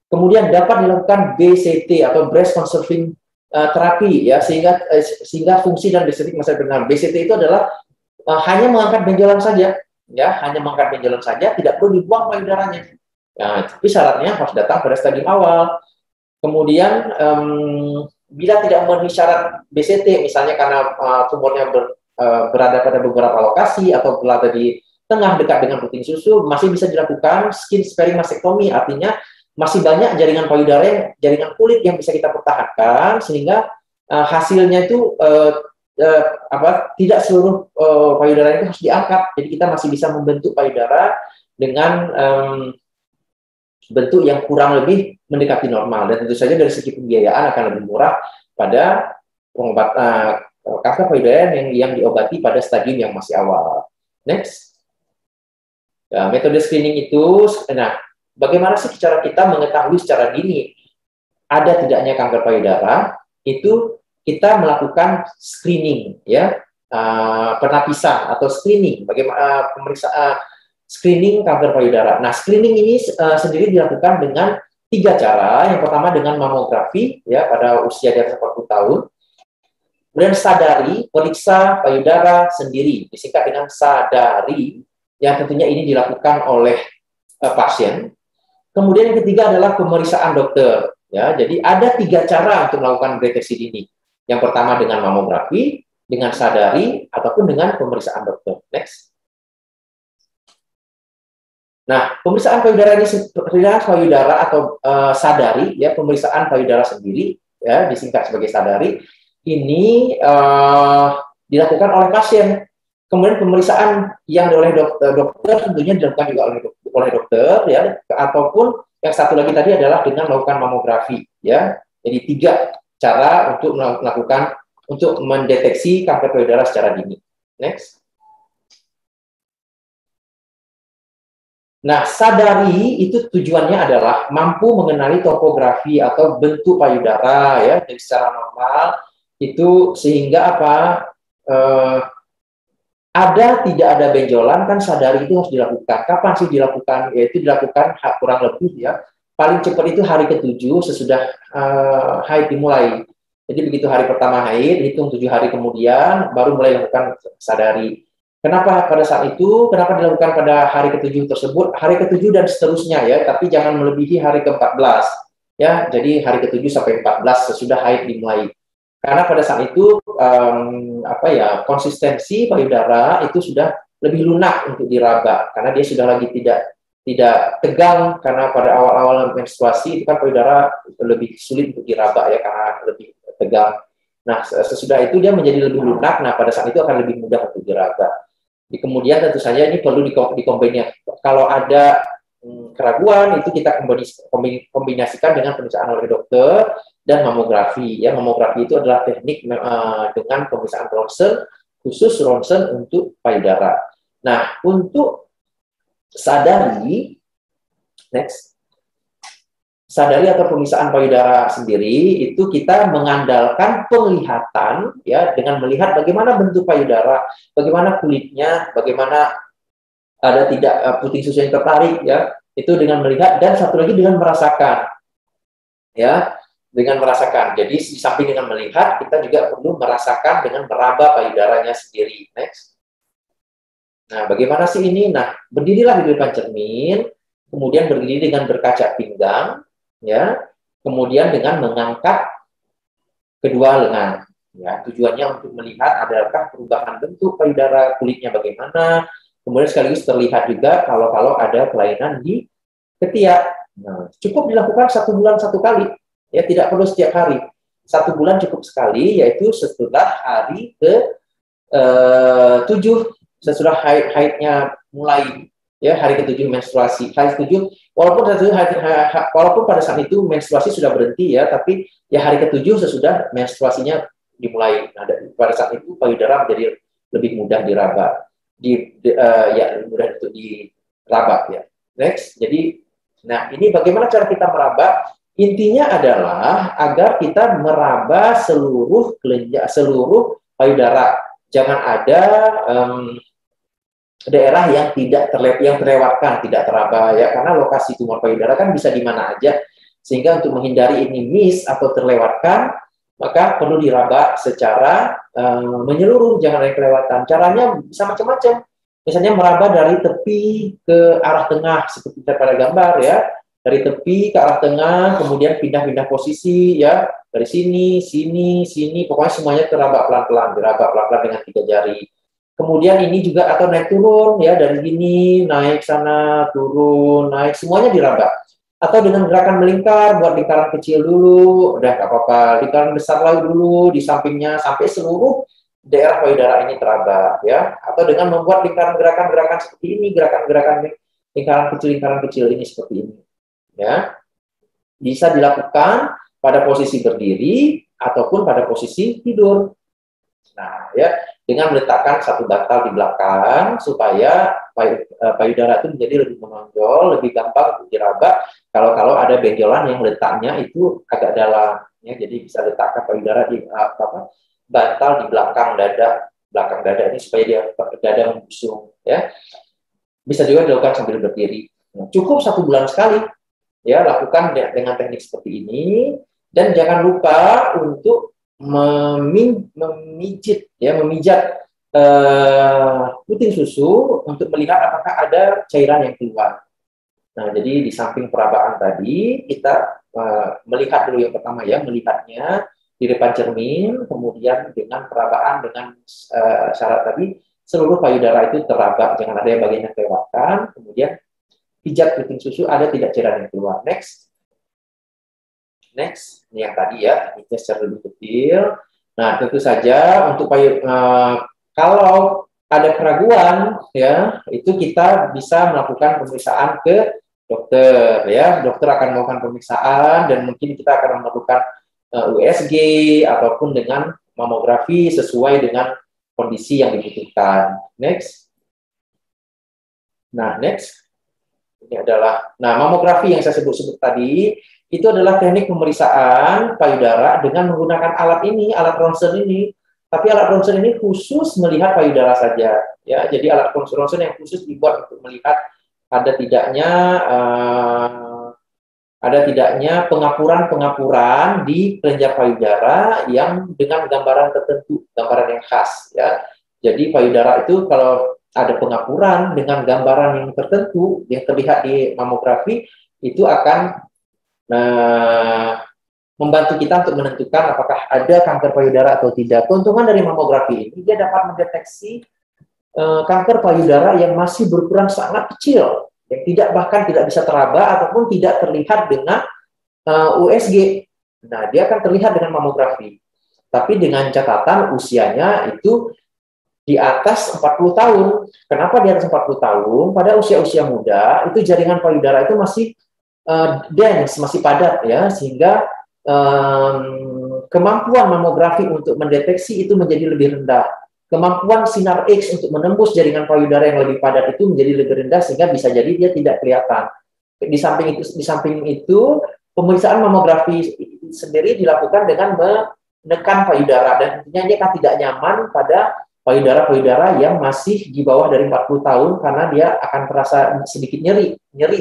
Kemudian dapat dilakukan BCT atau breast conserving terapi ya, sehingga fungsi dan estetik masa benar. BCT itu adalah hanya mengangkat benjolan saja, ya, hanya mengangkat benjolan saja, tidak perlu dibuang payudaranya. Nah, tapi syaratnya harus datang pada stadium awal. Kemudian bila tidak memenuhi syarat BCT, misalnya karena tumornya berada pada beberapa lokasi atau berada di tengah dekat dengan puting susu, masih bisa dilakukan skin sparing mastectomy, artinya masih banyak jaringan payudara, jaringan kulit yang bisa kita pertahankan, sehingga hasilnya itu tidak seluruh payudara itu harus diangkat, jadi kita masih bisa membentuk payudara dengan bentuk yang kurang lebih mendekati normal, dan tentu saja dari segi pembiayaan akan lebih murah pada kanker payudara yang diobati pada stadium yang masih awal. Next. Nah, metode screening itu, nah, bagaimana sih cara kita mengetahui secara dini ada tidaknya kanker payudara? Itu kita melakukan screening, ya, penapisan atau screening, bagaimana pemeriksaan screening kanker payudara. Nah, screening ini sendiri dilakukan dengan 3 cara. Yang pertama dengan mamografi, ya, pada usia di atas 40 tahun. Kemudian sadari, periksa payudara sendiri, disingkat dengan sadari, yang tentunya ini dilakukan oleh pasien. Kemudian yang ketiga adalah pemeriksaan dokter. Ya, jadi ada 3 cara untuk melakukan deteksi dini. Yang pertama dengan mamografi, dengan sadari, ataupun dengan pemeriksaan dokter. Next. Nah, pemeriksaan payudara ini, payudara atau sadari, ya, pemeriksaan payudara sendiri, ya, disingkat sebagai sadari, ini dilakukan oleh pasien. Kemudian pemeriksaan yang oleh dokter tentunya dilakukan juga oleh dokter, ya, ataupun yang satu lagi tadi adalah dengan melakukan mamografi, ya. Jadi 3 cara untuk melakukan untuk mendeteksi kanker payudara secara dini. Next. Nah, sadari itu tujuannya adalah mampu mengenali topografi atau bentuk payudara, ya, jadi secara normal itu, sehingga apa, tidak ada benjolan, kan sadari itu harus dilakukan. Kapan sih dilakukan? Yaitu dilakukan kurang lebih, ya, paling cepat itu hari ke-7 sesudah haid dimulai. Jadi begitu hari pertama haid, hitung 7 hari kemudian baru mulai lakukan sadari. Kenapa pada saat itu? Kenapa dilakukan pada hari ke-7 tersebut? Hari ke-7 dan seterusnya, ya, tapi jangan melebihi hari ke-14. Ya, jadi hari ke-7 sampai 14 sesudah haid dimulai. Karena pada saat itu konsistensi payudara itu sudah lebih lunak untuk diraba, karena dia sudah lagi tidak tegang, karena pada awal-awal menstruasi itu kan payudara lebih sulit untuk diraba, ya, karena lebih tegang. Nah, sesudah itu dia menjadi lebih lunak. Nah, pada saat itu akan lebih mudah untuk diraba. Kemudian tentu saja ini perlu dikombinasikan. Kalau ada keraguan, itu kita kombinasikan dengan pemeriksaan oleh dokter dan mamografi. Ya, mamografi itu adalah teknik dengan pemeriksaan ronsen, khusus ronsen untuk payudara. Nah, untuk sadari, next. Sadari atau pemeriksaan payudara sendiri itu kita mengandalkan penglihatan, ya, dengan melihat bagaimana bentuk payudara, bagaimana kulitnya, bagaimana ada tidak puting susu yang tertarik, ya, itu dengan melihat, dan satu lagi dengan merasakan, ya, dengan merasakan. Jadi di samping dengan melihat, kita juga perlu merasakan dengan meraba payudaranya sendiri. Next. Nah, bagaimana sih ini? Nah, berdirilah di depan cermin, kemudian berdiri dengan berkaca pinggang, ya, kemudian dengan mengangkat kedua lengan. Ya, tujuannya untuk melihat adakah perubahan bentuk payudara, kulitnya bagaimana, kemudian sekaligus terlihat juga kalau ada kelainan di ketiak. Nah, cukup dilakukan 1 bulan 1 kali, ya, tidak perlu setiap hari. 1 bulan cukup sekali, yaitu setelah hari ke-7, sesudah haidnya mulai, ya, hari ke-7 menstruasi. Hari ke-7, walaupun pada saat itu menstruasi sudah berhenti, ya, tapi ya hari ke-7 sesudah menstruasinya dimulai. Nah, pada saat itu payudara menjadi lebih mudah diraba, ya, lebih mudah untuk diraba, ya. Next, jadi, nah ini bagaimana cara kita meraba? Intinya adalah agar kita meraba seluruh payudara. Jangan ada daerah yang terlewatkan, tidak teraba, ya, karena lokasi tumor payudara kan bisa di mana aja. Sehingga untuk menghindari ini miss atau terlewatkan, maka perlu diraba secara menyeluruh, jangan ada yang kelewatan. Caranya bisa macam-macam. Misalnya meraba dari tepi ke arah tengah, seperti pada gambar, ya. Dari tepi ke arah tengah, kemudian pindah-pindah posisi, ya. Dari sini, sini, pokoknya semuanya diraba pelan-pelan dengan 3 jari. Kemudian ini juga atau naik turun, ya, dari sini naik sana, turun, naik, semuanya diraba. Atau dengan gerakan melingkar, buat lingkaran kecil dulu, udah gak apa-apa, lingkaran besar lagi dulu di sampingnya sampai seluruh daerah payudara ini teraba, ya. Atau dengan membuat gerakan-gerakan seperti ini, gerakan-gerakan lingkaran kecil ini seperti ini, ya. Bisa dilakukan pada posisi berdiri ataupun pada posisi tidur. Nah, ya, dengan meletakkan satu bantal di belakang supaya payudara itu menjadi lebih menonjol, lebih gampang untuk diraba. Kalau ada benjolan yang letaknya itu agak dalam, ya, jadi bisa letakkan payudara di bantal di belakang dada ini supaya dia dada membusung, ya. Bisa juga dilakukan sambil berdiri. Nah, cukup 1 bulan sekali, ya, lakukan dengan teknik seperti ini, dan jangan lupa untuk memijat puting susu untuk melihat apakah ada cairan yang keluar. Nah, jadi di samping perabaan tadi, kita melihat dulu yang pertama, ya, melihatnya di depan cermin, kemudian dengan perabaan dengan syarat tadi, seluruh payudara itu teraba, jangan ada yang bagian yang kelewatan, kemudian pijat puting susu, ada tidak cairan yang keluar. Next, ini yang tadi, ya, ini secara lebih detail. Nah, tentu saja untuk kalau ada keraguan, ya, itu kita bisa melakukan pemeriksaan ke dokter, ya. Dokter akan melakukan pemeriksaan dan mungkin kita akan melakukan USG ataupun dengan mamografi sesuai dengan kondisi yang dibutuhkan. Next. Nah, next. Ini adalah, nah, mamografi yang saya sebut tadi, itu adalah teknik pemeriksaan payudara dengan menggunakan alat ini, alat ronsen ini. Tapi alat ronsen ini khusus melihat payudara saja, ya. Jadi alat ronsen yang khusus dibuat untuk melihat ada tidaknya pengapuran di kelenjar payudara yang dengan gambaran tertentu, gambaran yang khas, ya. Jadi payudara itu kalau ada pengapuran dengan gambaran yang tertentu yang terlihat di mamografi, itu akan membantu kita untuk menentukan apakah ada kanker payudara atau tidak. Keuntungan dari mamografi ini, dia dapat mendeteksi kanker payudara yang masih berukuran sangat kecil, yang bahkan tidak bisa teraba ataupun tidak terlihat dengan USG. Nah, dia akan terlihat dengan mamografi. Tapi dengan catatan usianya itu di atas 40 tahun. Kenapa di atas 40 tahun? Pada usia-usia muda, itu jaringan payudara itu masih dense, masih padat, ya, sehingga kemampuan mamografi untuk mendeteksi itu menjadi lebih rendah. Kemampuan sinar X untuk menembus jaringan payudara yang lebih padat itu menjadi lebih rendah, sehingga bisa jadi dia tidak kelihatan. Di samping itu, pemeriksaan mamografi sendiri dilakukan dengan menekan payudara, dan tentunya dia kan tidak nyaman pada payudara-payudara yang masih di bawah dari 40 tahun, karena dia akan terasa sedikit nyeri,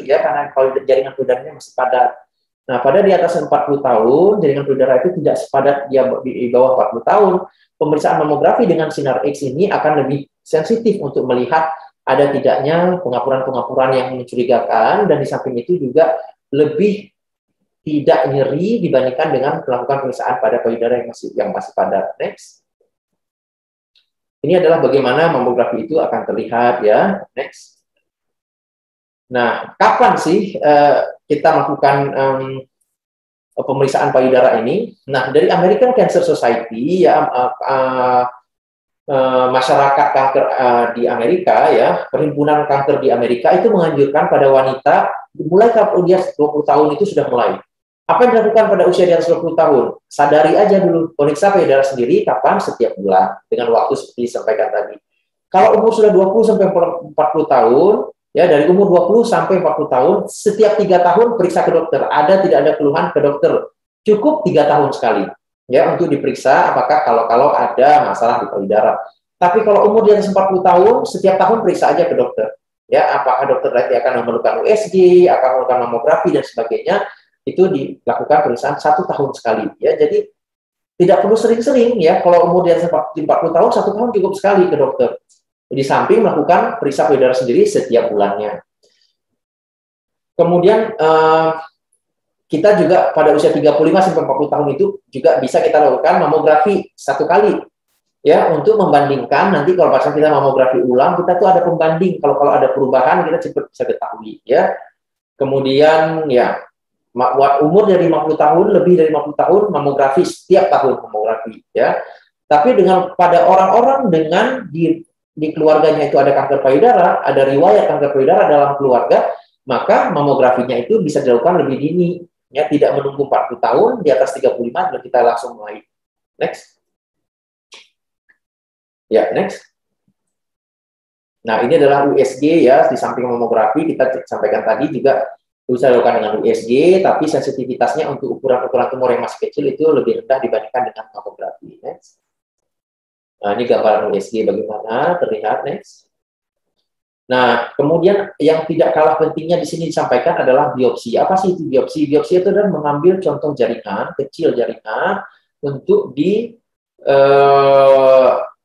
ya, karena jaringan payudaranya masih padat. Nah, pada di atas 40 tahun, jaringan payudara itu tidak sepadat dia di bawah 40 tahun. Pemeriksaan mamografi dengan sinar X ini akan lebih sensitif untuk melihat ada tidaknya pengapuran-pengapuran yang mencurigakan, dan di samping itu juga lebih tidak nyeri dibandingkan dengan melakukan pemeriksaan pada payudara yang masih padat. Next. Ini adalah bagaimana mamografi itu akan terlihat ya. Next. Nah, kapan sih kita melakukan pemeriksaan payudara ini? Nah, dari American Cancer Society ya, masyarakat kanker di Amerika ya, perhimpunan kanker di Amerika itu menganjurkan pada wanita mulai usia 20 tahun itu sudah mulai. Apa yang dilakukan pada usia di atas 20 tahun? Sadari aja dulu, periksa payudara sendiri kapan? Setiap bulan, dengan waktu seperti disampaikan tadi. Kalau umur sudah 20 sampai 40 tahun, ya dari umur 20 sampai 40 tahun, setiap 3 tahun periksa ke dokter. Ada tidak ada keluhan ke dokter. Cukup 3 tahun sekali. Ya, untuk diperiksa apakah kalau ada masalah di payudara. Tapi kalau umur di atas 40 tahun, setiap tahun periksa aja ke dokter. Ya, apakah dokter nanti akan memerlukan USG, akan memerlukan mamografi dan sebagainya, itu dilakukan pemeriksaan 1 tahun sekali. Ya, jadi tidak perlu sering-sering ya. Kalau umur di atas 40 tahun, 1 tahun cukup sekali ke dokter. Di samping melakukan periksa payudara sendiri setiap bulannya. Kemudian kita juga pada usia 35 sampai 40 tahun itu juga bisa kita lakukan mamografi 1 kali ya, untuk membandingkan nanti kalau pasien kita mamografi ulang, kita tuh ada pembanding, kalau ada perubahan kita cepat bisa ketahui ya. Kemudian ya umur dari 50 tahun, lebih dari 50 tahun mamografi setiap tahun mamografi ya. Tapi pada orang-orang dengan di keluarganya itu ada kanker payudara, ada riwayat kanker payudara dalam keluarga, maka mamografinya itu bisa dilakukan lebih dini. Ya, tidak menunggu 40 tahun, di atas 35 dan kita langsung mulai. Next. Ya, next. Nah, ini adalah USG ya, di samping mamografi kita sampaikan tadi juga bisa dilakukan dengan USG, tapi sensitivitasnya untuk ukuran-ukuran tumor yang masih kecil itu lebih rendah dibandingkan dengan mamografi. Next. Nah, ini gambaran USG bagaimana terlihat. Next. Nah, kemudian yang tidak kalah pentingnya di sini disampaikan adalah biopsi. Apa sih itu biopsi? Biopsi itu adalah mengambil contoh jaringan, kecil jaringan, untuk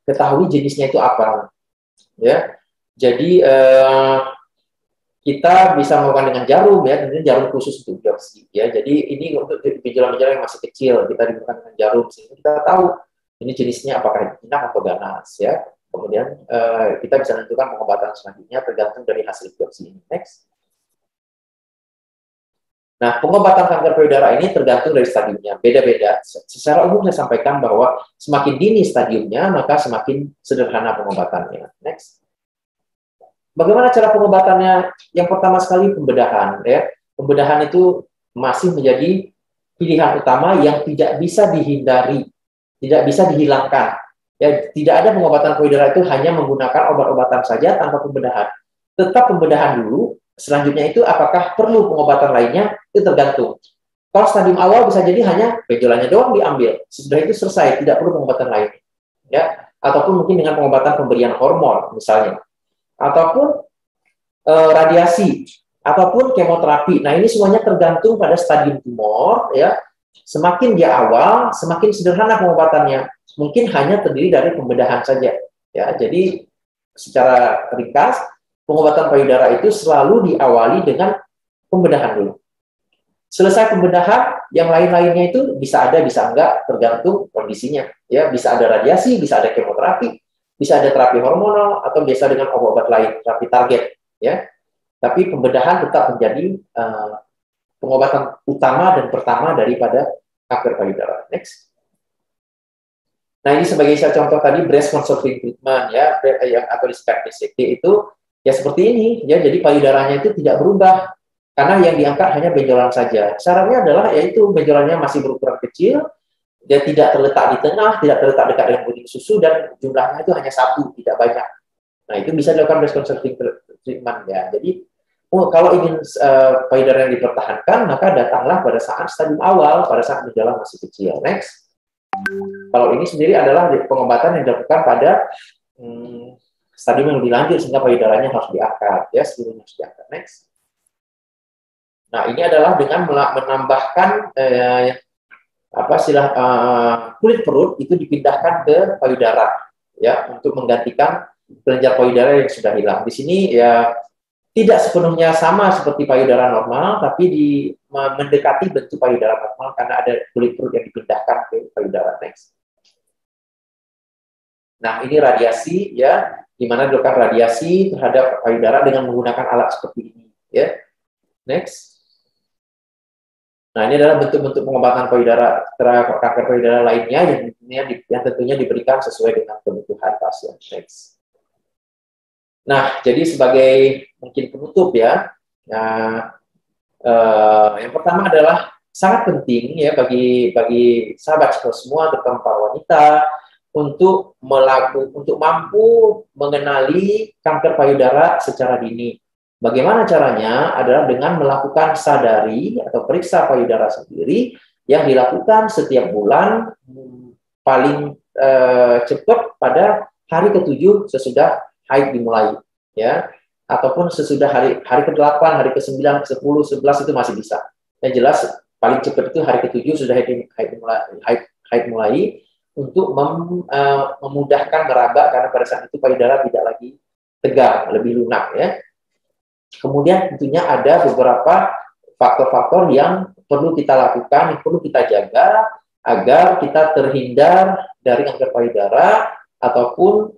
ketahui jenisnya itu apa. Ya, jadi kita bisa melakukan dengan jarum ya, tentunya jarum khusus untuk biopsi. Ya, jadi ini untuk gejala-gejala yang masih kecil kita diberikan dengan jarum sehingga kita tahu ini jenisnya apakah jinak atau ganas ya. Kemudian kita bisa menentukan pengobatan selanjutnya tergantung dari hasil biopsi ini. Next. Nah, pengobatan kanker payudara ini tergantung dari stadiumnya, beda-beda. Secara umum saya sampaikan bahwa semakin dini stadiumnya, maka semakin sederhana pengobatannya. Next. Bagaimana cara pengobatannya? Yang pertama sekali pembedahan. Ya. Pembedahan itu masih menjadi pilihan utama yang tidak bisa dihindari, tidak bisa dihilangkan. Ya, tidak ada pengobatan payudara itu hanya menggunakan obat-obatan saja tanpa pembedahan. Tetap pembedahan dulu. Selanjutnya itu apakah perlu pengobatan lainnya, itu tergantung. Kalau stadium awal bisa jadi hanya benjolannya doang diambil. Sesudah itu selesai, tidak perlu pengobatan lain. Ya, ataupun mungkin dengan pengobatan pemberian hormon misalnya. Ataupun radiasi, ataupun kemoterapi. Nah, ini semuanya tergantung pada stadium tumor ya. Semakin dia awal, semakin sederhana pengobatannya. Mungkin hanya terdiri dari pembedahan saja. Ya, jadi secara ringkas, pengobatan payudara itu selalu diawali dengan pembedahan dulu. Selesai pembedahan, yang lain-lainnya itu bisa ada, bisa enggak, tergantung kondisinya. Ya, bisa ada radiasi, bisa ada kemoterapi, bisa ada terapi hormonal, atau biasa dengan obat-obat lain, terapi target. Ya, tapi pembedahan tetap menjadi pengobatan utama dan pertama daripada kanker payudara. Next. Nah, ini sebagai contoh tadi breast conserving treatment ya, yang atau BCT itu ya seperti ini ya. Jadi payudaranya itu tidak berubah karena yang diangkat hanya benjolan saja. Syaratnya adalah yaitu benjolannya masih berukuran kecil, dia tidak terletak di tengah, tidak terletak dekat dengan puting susu, dan jumlahnya itu hanya 1, tidak banyak. Nah, itu bisa dilakukan breast conserving treatment ya. Jadi kalau ingin payudara yang dipertahankan, maka datanglah pada saat stadium awal, pada saat benjolan masih kecil. Next. Kalau ini sendiri adalah pengobatan yang dilakukan pada stadium yang lebih lanjut sehingga payudaranya harus diangkat, ya, seluruhnya harus diangkat. Next. Nah, ini adalah dengan menambahkan kulit perut itu dipindahkan ke payudara, ya, untuk menggantikan kelenjar payudara yang sudah hilang. Di sini ya tidak sepenuhnya sama seperti payudara normal, tapi mendekati bentuk payudara normal karena ada kulit perut yang dipindahkan ke payudara. Next. Nah, ini radiasi ya, di mana dilakukan radiasi terhadap payudara dengan menggunakan alat seperti ini ya. Next. Nah, ini adalah bentuk-bentuk pengobatan payudara terhadap kanker payudara lainnya yang tentunya diberikan sesuai dengan kebutuhan pasien. Next. Nah, jadi sebagai mungkin penutup ya, yang pertama adalah sangat penting ya bagi sahabat semua, terutama para wanita, untuk mampu mengenali kanker payudara secara dini. Bagaimana caranya? Adalah dengan melakukan sadari atau periksa payudara sendiri yang dilakukan setiap bulan, paling cepat pada hari ke-7 sesudah haid dimulai, ya, ataupun sesudah hari ke-8, hari ke-9, ke-10, 11 itu masih bisa. Yang jelas paling cepat itu hari ke-7 sudah haid mulai untuk memudahkan meraba, karena pada saat itu payudara tidak lagi tegang, lebih lunak ya. Kemudian tentunya ada beberapa faktor-faktor yang perlu kita lakukan, yang perlu kita jaga agar kita terhindar dari kanker payudara ataupun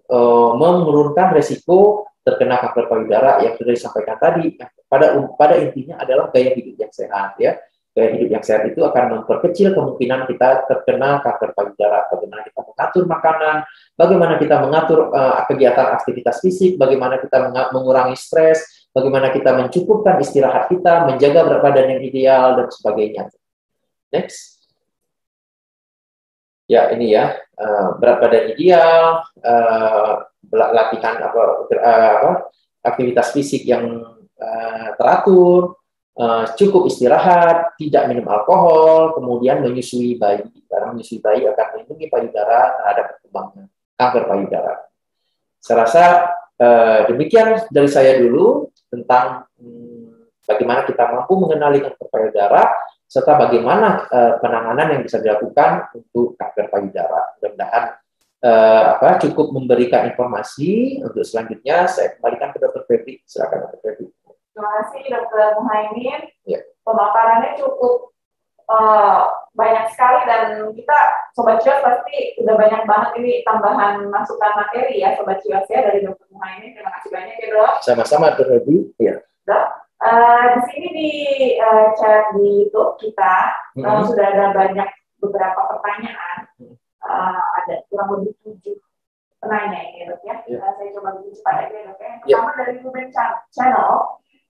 menurunkan resiko terkena kanker payudara yang sudah disampaikan tadi. Pada intinya adalah gaya hidup yang sehat ya. Gaya hidup yang sehat itu akan memperkecil kemungkinan kita terkena kanker payudara. Bagaimana kita mengatur makanan, bagaimana kita mengatur kegiatan aktivitas fisik, bagaimana kita mengurangi stres, bagaimana kita mencukupkan istirahat kita, menjaga berat badan yang ideal dan sebagainya. Next. Ya, ini ya, berat badan ideal, latihan aktivitas fisik yang teratur, cukup istirahat, tidak minum alkohol, kemudian menyusui bayi. Karena menyusui bayi akan melindungi payudara terhadap perkembangan kanker payudara. Saya rasa demikian dari saya dulu tentang bagaimana kita mampu mengenali kanker payudara, serta bagaimana penanganan yang bisa dilakukan untuk kanker payudara. Mudah-mudahan cukup memberikan informasi. Untuk selanjutnya saya kembalikan ke Dr. Febri. Silakan Dr. Febri. Terima kasih Dr. Muhaimin. Ya. Pemaparannya cukup banyak sekali dan kita Sobat Cios pasti udah banyak banget ini tambahan masukan materi ya Sobat Cios ya dari Dr. Muhaimin. Terima kasih banyak ya Dok. Sama-sama Dr. Febri. Ya. Dok. Di sini di chat di YouTube kita sudah ada banyak beberapa pertanyaan, ada kurang lebih 7 penanya ini Dok ya. Saya coba lebih cepat aja Dok ya. Yang pertama dari Ruben Channel,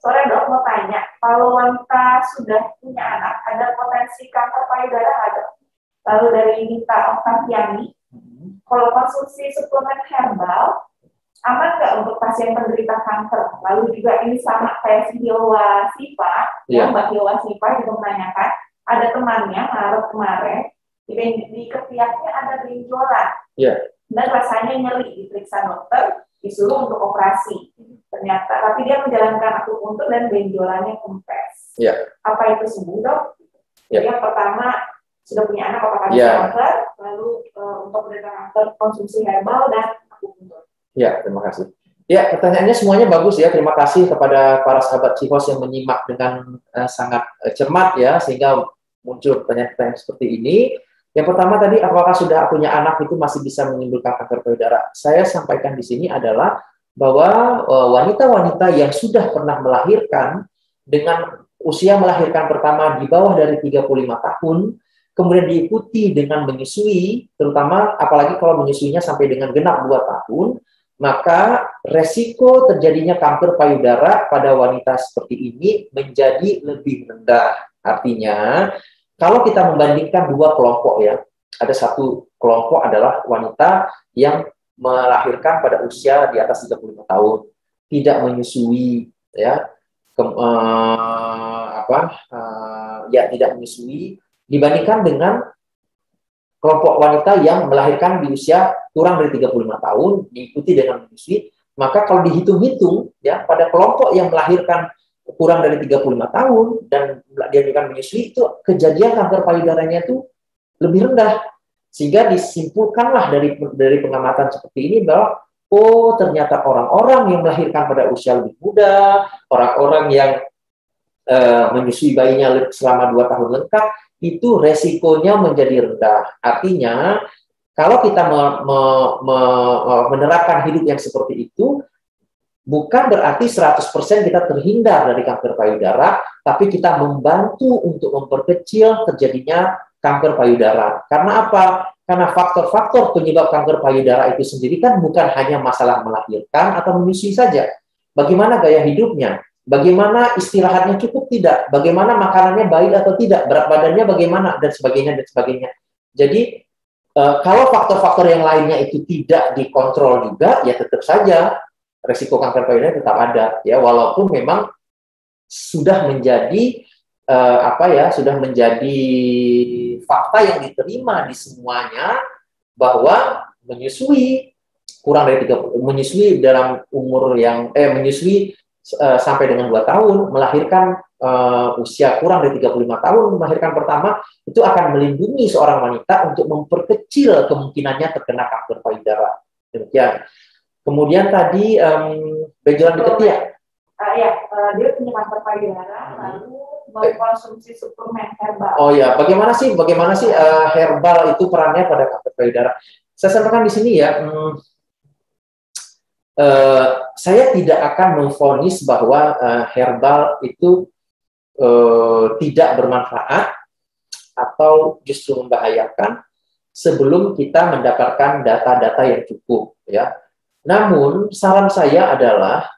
sore Dok mau tanya, kalau wanita sudah punya anak ada potensi kanker payudara ada? Lalu dari Nita Oktaviani, kalau konsumsi suplemen herbal aman nggak untuk pasien penderita kanker? Lalu juga ini sama kayak si Hilwa Siva, yang Mbak Hilwa Siva juga menanyakan, ada temannya Maret kemarin, di ketiaknya ada benjolan, dan rasanya nyeri, diperiksa dokter, disuruh untuk operasi. Ternyata, tapi dia menjalankan akupuntur dan benjolannya kempes. Apa itu sembuh Dok? Jadi yang pertama, sudah punya anak apakah bisa kanker, lalu untuk penderita kanker konsumsi herbal dan akupuntur. Ya, terima kasih. Ya, pertanyaannya semuanya bagus ya. Terima kasih kepada para sahabat Cihos yang menyimak dengan sangat cermat ya, sehingga muncul pertanyaan-pertanyaan seperti ini. Yang pertama tadi, apakah sudah punya anak itu masih bisa menimbulkan kanker payudara? Saya sampaikan di sini adalah bahwa wanita-wanita yang sudah pernah melahirkan dengan usia melahirkan pertama di bawah dari 35 tahun, kemudian diikuti dengan menyusui, terutama apalagi kalau menyusuinya sampai dengan genap 2 tahun, maka resiko terjadinya kanker payudara pada wanita seperti ini menjadi lebih rendah. Artinya, kalau kita membandingkan 2 kelompok ya, ada satu kelompok adalah wanita yang melahirkan pada usia di atas 35 tahun, tidak menyusui, ya, tidak menyusui, dibandingkan dengan kelompok wanita yang melahirkan di usia kurang dari 35 tahun, diikuti dengan menyusui, maka kalau dihitung-hitung, ya, pada kelompok yang melahirkan kurang dari 35 tahun dan dia akan menyusui, itu kejadian kanker payudaranya itu lebih rendah. Sehingga disimpulkanlah dari pengamatan seperti ini bahwa oh ternyata orang-orang yang melahirkan pada usia lebih muda, orang-orang yang menyusui bayinya selama 2 tahun lengkap, itu resikonya menjadi rendah. Artinya, kalau kita menerapkan hidup yang seperti itu, bukan berarti 100% kita terhindar dari kanker payudara, tapi kita membantu untuk memperkecil terjadinya kanker payudara. Karena apa? Karena faktor-faktor penyebab kanker payudara itu sendiri kan bukan hanya masalah melahirkan atau menyusui saja. Bagaimana gaya hidupnya? Bagaimana istirahatnya cukup tidak? Bagaimana makanannya baik atau tidak? Berat badannya bagaimana? Dan sebagainya, dan sebagainya. Jadi, kalau faktor-faktor yang lainnya itu tidak dikontrol juga, ya tetap saja resiko kanker payudara tetap ada, ya, walaupun memang sudah menjadi sudah menjadi fakta yang diterima di semuanya bahwa menyusui kurang dari 30, menyusui dalam umur yang menyusui sampai dengan 2 tahun, melahirkan usia kurang dari 35 tahun, melahirkan pertama, itu akan melindungi seorang wanita untuk memperkecil kemungkinannya terkena kanker payudara. Demikian. Kemudian tadi benjolan di ketiak. Dia punya kanker payudara, lalu mengkonsumsi suplemen herbal. Oh ya, bagaimana sih herbal itu perannya pada kanker payudara? Saya sampaikan di sini ya. Saya tidak akan memvonis bahwa herbal itu tidak bermanfaat atau justru membahayakan sebelum kita mendapatkan data-data yang cukup, ya. Namun saran saya adalah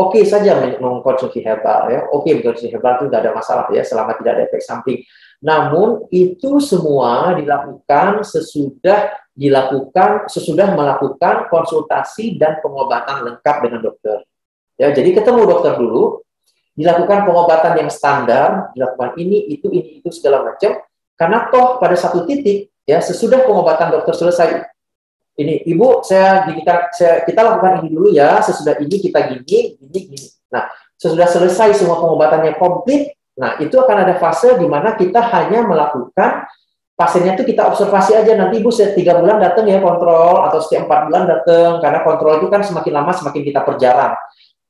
oke saja mengkonsumsi herbal, ya. Oke, mengkonsumsi herbal itu tidak ada masalah, ya, selama tidak ada efek samping. Namun itu semua dilakukan sesudah melakukan konsultasi dan pengobatan lengkap dengan dokter. Ya, jadi ketemu dokter dulu, dilakukan pengobatan yang standar, dilakukan ini itu segala macam. Karena toh pada satu titik, ya, sesudah pengobatan dokter selesai, ini ibu kita lakukan ini dulu ya, sesudah ini kita gini. Nah, sesudah selesai semua pengobatannya komplit, nah itu akan ada fase di mana kita hanya melakukan pasiennya itu kita observasi aja, nanti ibu setiap 3 bulan datang ya kontrol, atau setiap 4 bulan datang, karena kontrol itu kan semakin lama semakin kita perjarang.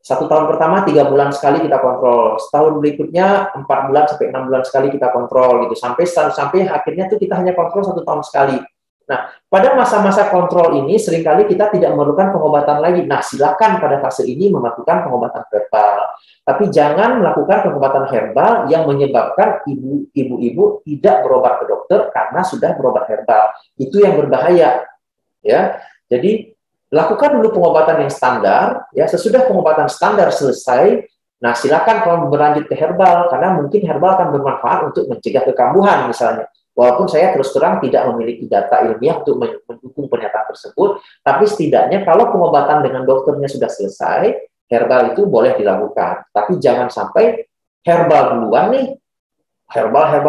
1 tahun pertama 3 bulan sekali kita kontrol, setahun berikutnya 4 bulan sampai 6 bulan sekali kita kontrol gitu, sampai akhirnya tuh kita hanya kontrol 1 tahun sekali. Nah, pada masa-masa kontrol ini seringkali kita tidak memerlukan pengobatan lagi. Nah, silakan pada fase ini melakukan pengobatan herbal. Tapi jangan melakukan pengobatan herbal yang menyebabkan ibu-ibu tidak berobat ke dokter karena sudah berobat herbal. Itu yang berbahaya, ya. Jadi lakukan dulu pengobatan yang standar, ya. Sesudah pengobatan standar selesai, nah silakan kalau berlanjut ke herbal karena mungkin herbal akan bermanfaat untuk mencegah kekambuhan misalnya. Walaupun saya terus terang tidak memiliki data ilmiah untuk mendukung pernyataan tersebut, tapi setidaknya kalau pengobatan dengan dokternya sudah selesai, herbal itu boleh dilakukan. Tapi jangan sampai herbal duluan nih, herbal,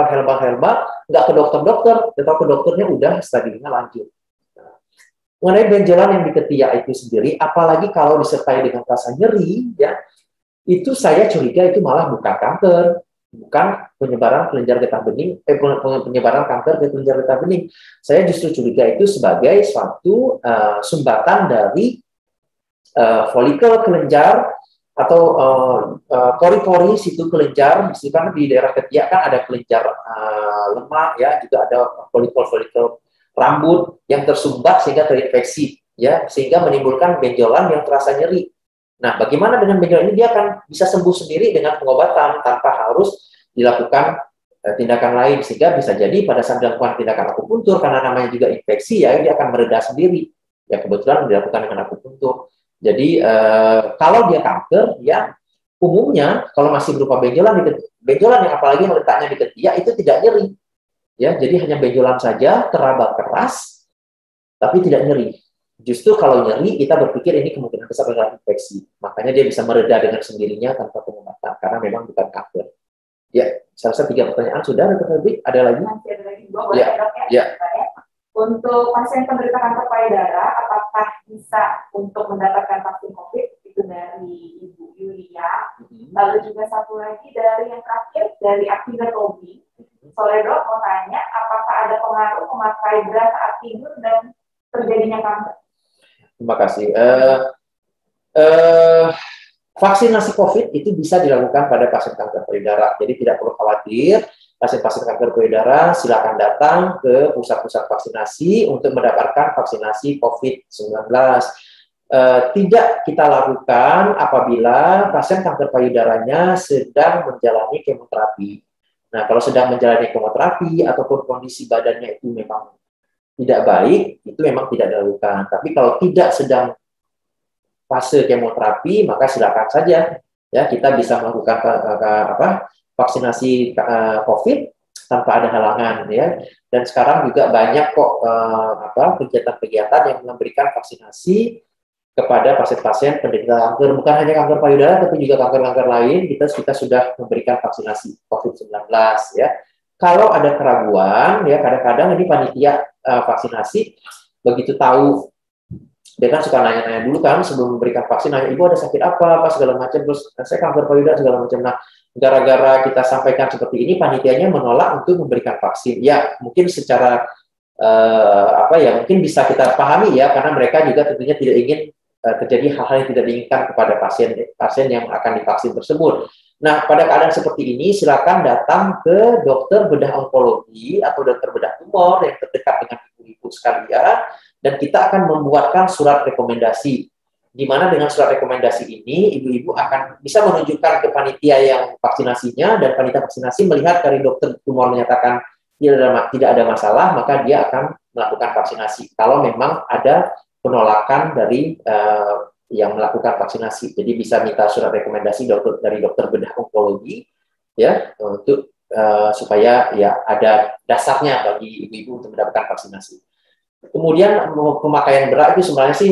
nggak ke dokter, atau ke dokternya udah stadiumnya lanjut. Mengenai benjolan yang di ketiak itu sendiri, apalagi kalau disertai dengan rasa nyeri, ya, itu saya curiga itu malah bukan kanker, bukan penyebaran kelenjar getah bening, penyebaran kanker ke kelenjar getah bening. Saya justru curiga itu sebagai suatu sumbatan dari folikel kelenjar atau pori-pori situ kelenjar. Misalkan di daerah ketiak kan ada kelenjar lemak, ya, juga ada folikel rambut yang tersumbat sehingga terinfeksi, ya, sehingga menimbulkan benjolan yang terasa nyeri. Nah, bagaimana dengan benjolan ini? Dia akan bisa sembuh sendiri dengan pengobatan tanpa harus dilakukan tindakan lain, sehingga bisa jadi pada saat dilakukan tindakan akupuntur karena namanya juga infeksi, ya, dia akan mereda sendiri. Ya, kebetulan dilakukan dengan akupuntur. Jadi kalau dia kanker, ya, umumnya kalau masih berupa benjolan yang apalagi letaknya di ketiak itu tidak nyeri. Ya, jadi hanya benjolan saja, teraba keras, tapi tidak nyeri. Justru kalau nyeri, kita berpikir ini kemungkinan besar adalah infeksi. Makanya dia bisa mereda dengan sendirinya tanpa pengobatan, karena memang bukan kanker. Ya, saya rasa 3 pertanyaan sudah, ada lagi? Masih ada lagi 2, boleh ya, dok, ya? Untuk pasien penderita kanker payudara, apakah bisa untuk mendapatkan vaksin COVID? Itu dari Ibu Yulia. Lalu juga satu lagi dari yang terakhir, dari Akida Tobi. Soalnya dok mau tanya, apakah ada pengaruh memakai bra saat tidur dan terjadinya kanker? Terima kasih. Eh, Vaksinasi COVID itu bisa dilakukan pada pasien kanker payudara. Jadi tidak perlu khawatir, pasien-pasien kanker payudara silakan datang ke pusat-pusat vaksinasi untuk mendapatkan vaksinasi COVID-19. Tidak kita lakukan apabila pasien kanker payudaranya sedang menjalani kemoterapi. Nah, kalau sedang menjalani kemoterapi ataupun kondisi badannya itu memang tidak baik, itu memang tidak dilakukan. Tapi kalau tidak sedang fase kemoterapi, maka silakan saja ya kita bisa melakukan vaksinasi COVID tanpa ada halangan ya. Dan sekarang juga banyak kok kegiatan-kegiatan yang memberikan vaksinasi kepada pasien-pasien penderita kanker, bukan hanya kanker payudara tapi juga kanker-kanker lain. Kita sudah memberikan vaksinasi COVID-19 ya. Kalau ada keraguan ya, kadang-kadang ini panitia vaksinasi begitu tahu, dia kan suka nanya-nanya dulu kan sebelum memberikan vaksin, nanya, ibu ada sakit apa segala macam, terus saya kanker payudara segala macam. Nah, gara-gara kita sampaikan seperti ini, panitianya menolak untuk memberikan vaksin. Ya, mungkin secara mungkin bisa kita pahami ya, karena mereka juga tentunya tidak ingin terjadi hal-hal yang tidak diinginkan kepada pasien yang akan divaksin tersebut. Nah, pada keadaan seperti ini, silakan datang ke dokter bedah onkologi atau dokter bedah tumor yang terdekat dengan ibu-ibu sekalian, dan kita akan membuatkan surat rekomendasi, di mana dengan surat rekomendasi ini, ibu-ibu akan bisa menunjukkan ke panitia yang vaksinasinya, dan panitia vaksinasi melihat dari dokter tumor menyatakan tidak ada masalah, maka dia akan melakukan vaksinasi. Kalau memang ada penolakan dari yang melakukan vaksinasi, jadi bisa minta surat rekomendasi dari dokter bedah onkologi, ya, untuk supaya ya ada dasarnya bagi ibu-ibu untuk mendapatkan vaksinasi. Kemudian pemakaian berat itu sebenarnya sih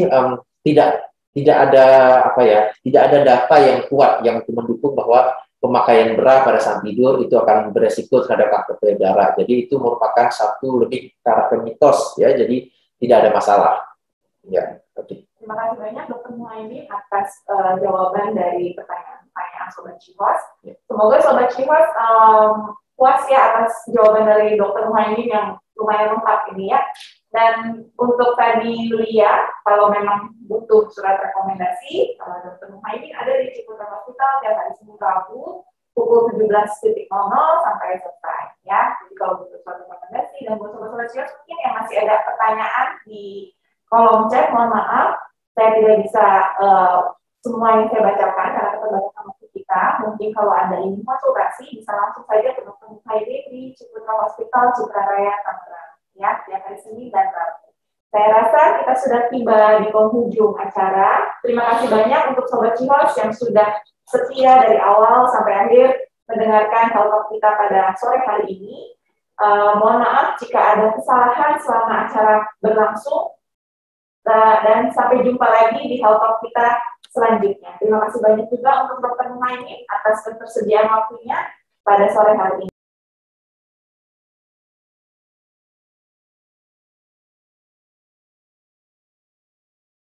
tidak ada data yang kuat yang mendukung bahwa pemakaian berat pada saat tidur itu akan beresiko terhadap kanker payudara. Jadi itu merupakan satu lebih karakter mitos ya. Jadi tidak ada masalah. Ya, oke. Terima kasih banyak Dr. Muhaimin atas jawaban dari pertanyaan Sobat Cihos. Ya. Semoga Sobat Cihos puas ya atas jawaban dari Dr. Muhaimin yang lumayan lengkap ini ya. Dan untuk tadi Lia, kalau memang butuh surat rekomendasi, Dr. Muhaimin ada di Ciputra Hospital tiap hari Senin Rabu pukul 17.00 sampai selesai ya. Jadi kalau butuh surat rekomendasi, dan buat sobat-sobat Cihos mungkin yang masih ada pertanyaan di kolom chat, mohon maaf saya tidak bisa semua yang saya bacakan karena keterbatasan waktu kita. Mungkin kalau Anda ingin konsultasi bisa langsung saja ke Dr. Muhaimin di Ciputra Hospital Cikaraya Tangerang ya, tiap hari Senin dan Rabu. Saya rasa kita sudah tiba di penghujung acara. Terima kasih banyak untuk Sobat Cihos yang sudah setia dari awal sampai akhir mendengarkan Health Talk kita pada sore hari ini. Mohon maaf jika ada kesalahan selama acara berlangsung, dan sampai jumpa lagi di Health Talk kita selanjutnya. Terima kasih banyak juga untuk Dr. Muhaimin atas ketersediaan waktunya pada sore hari ini.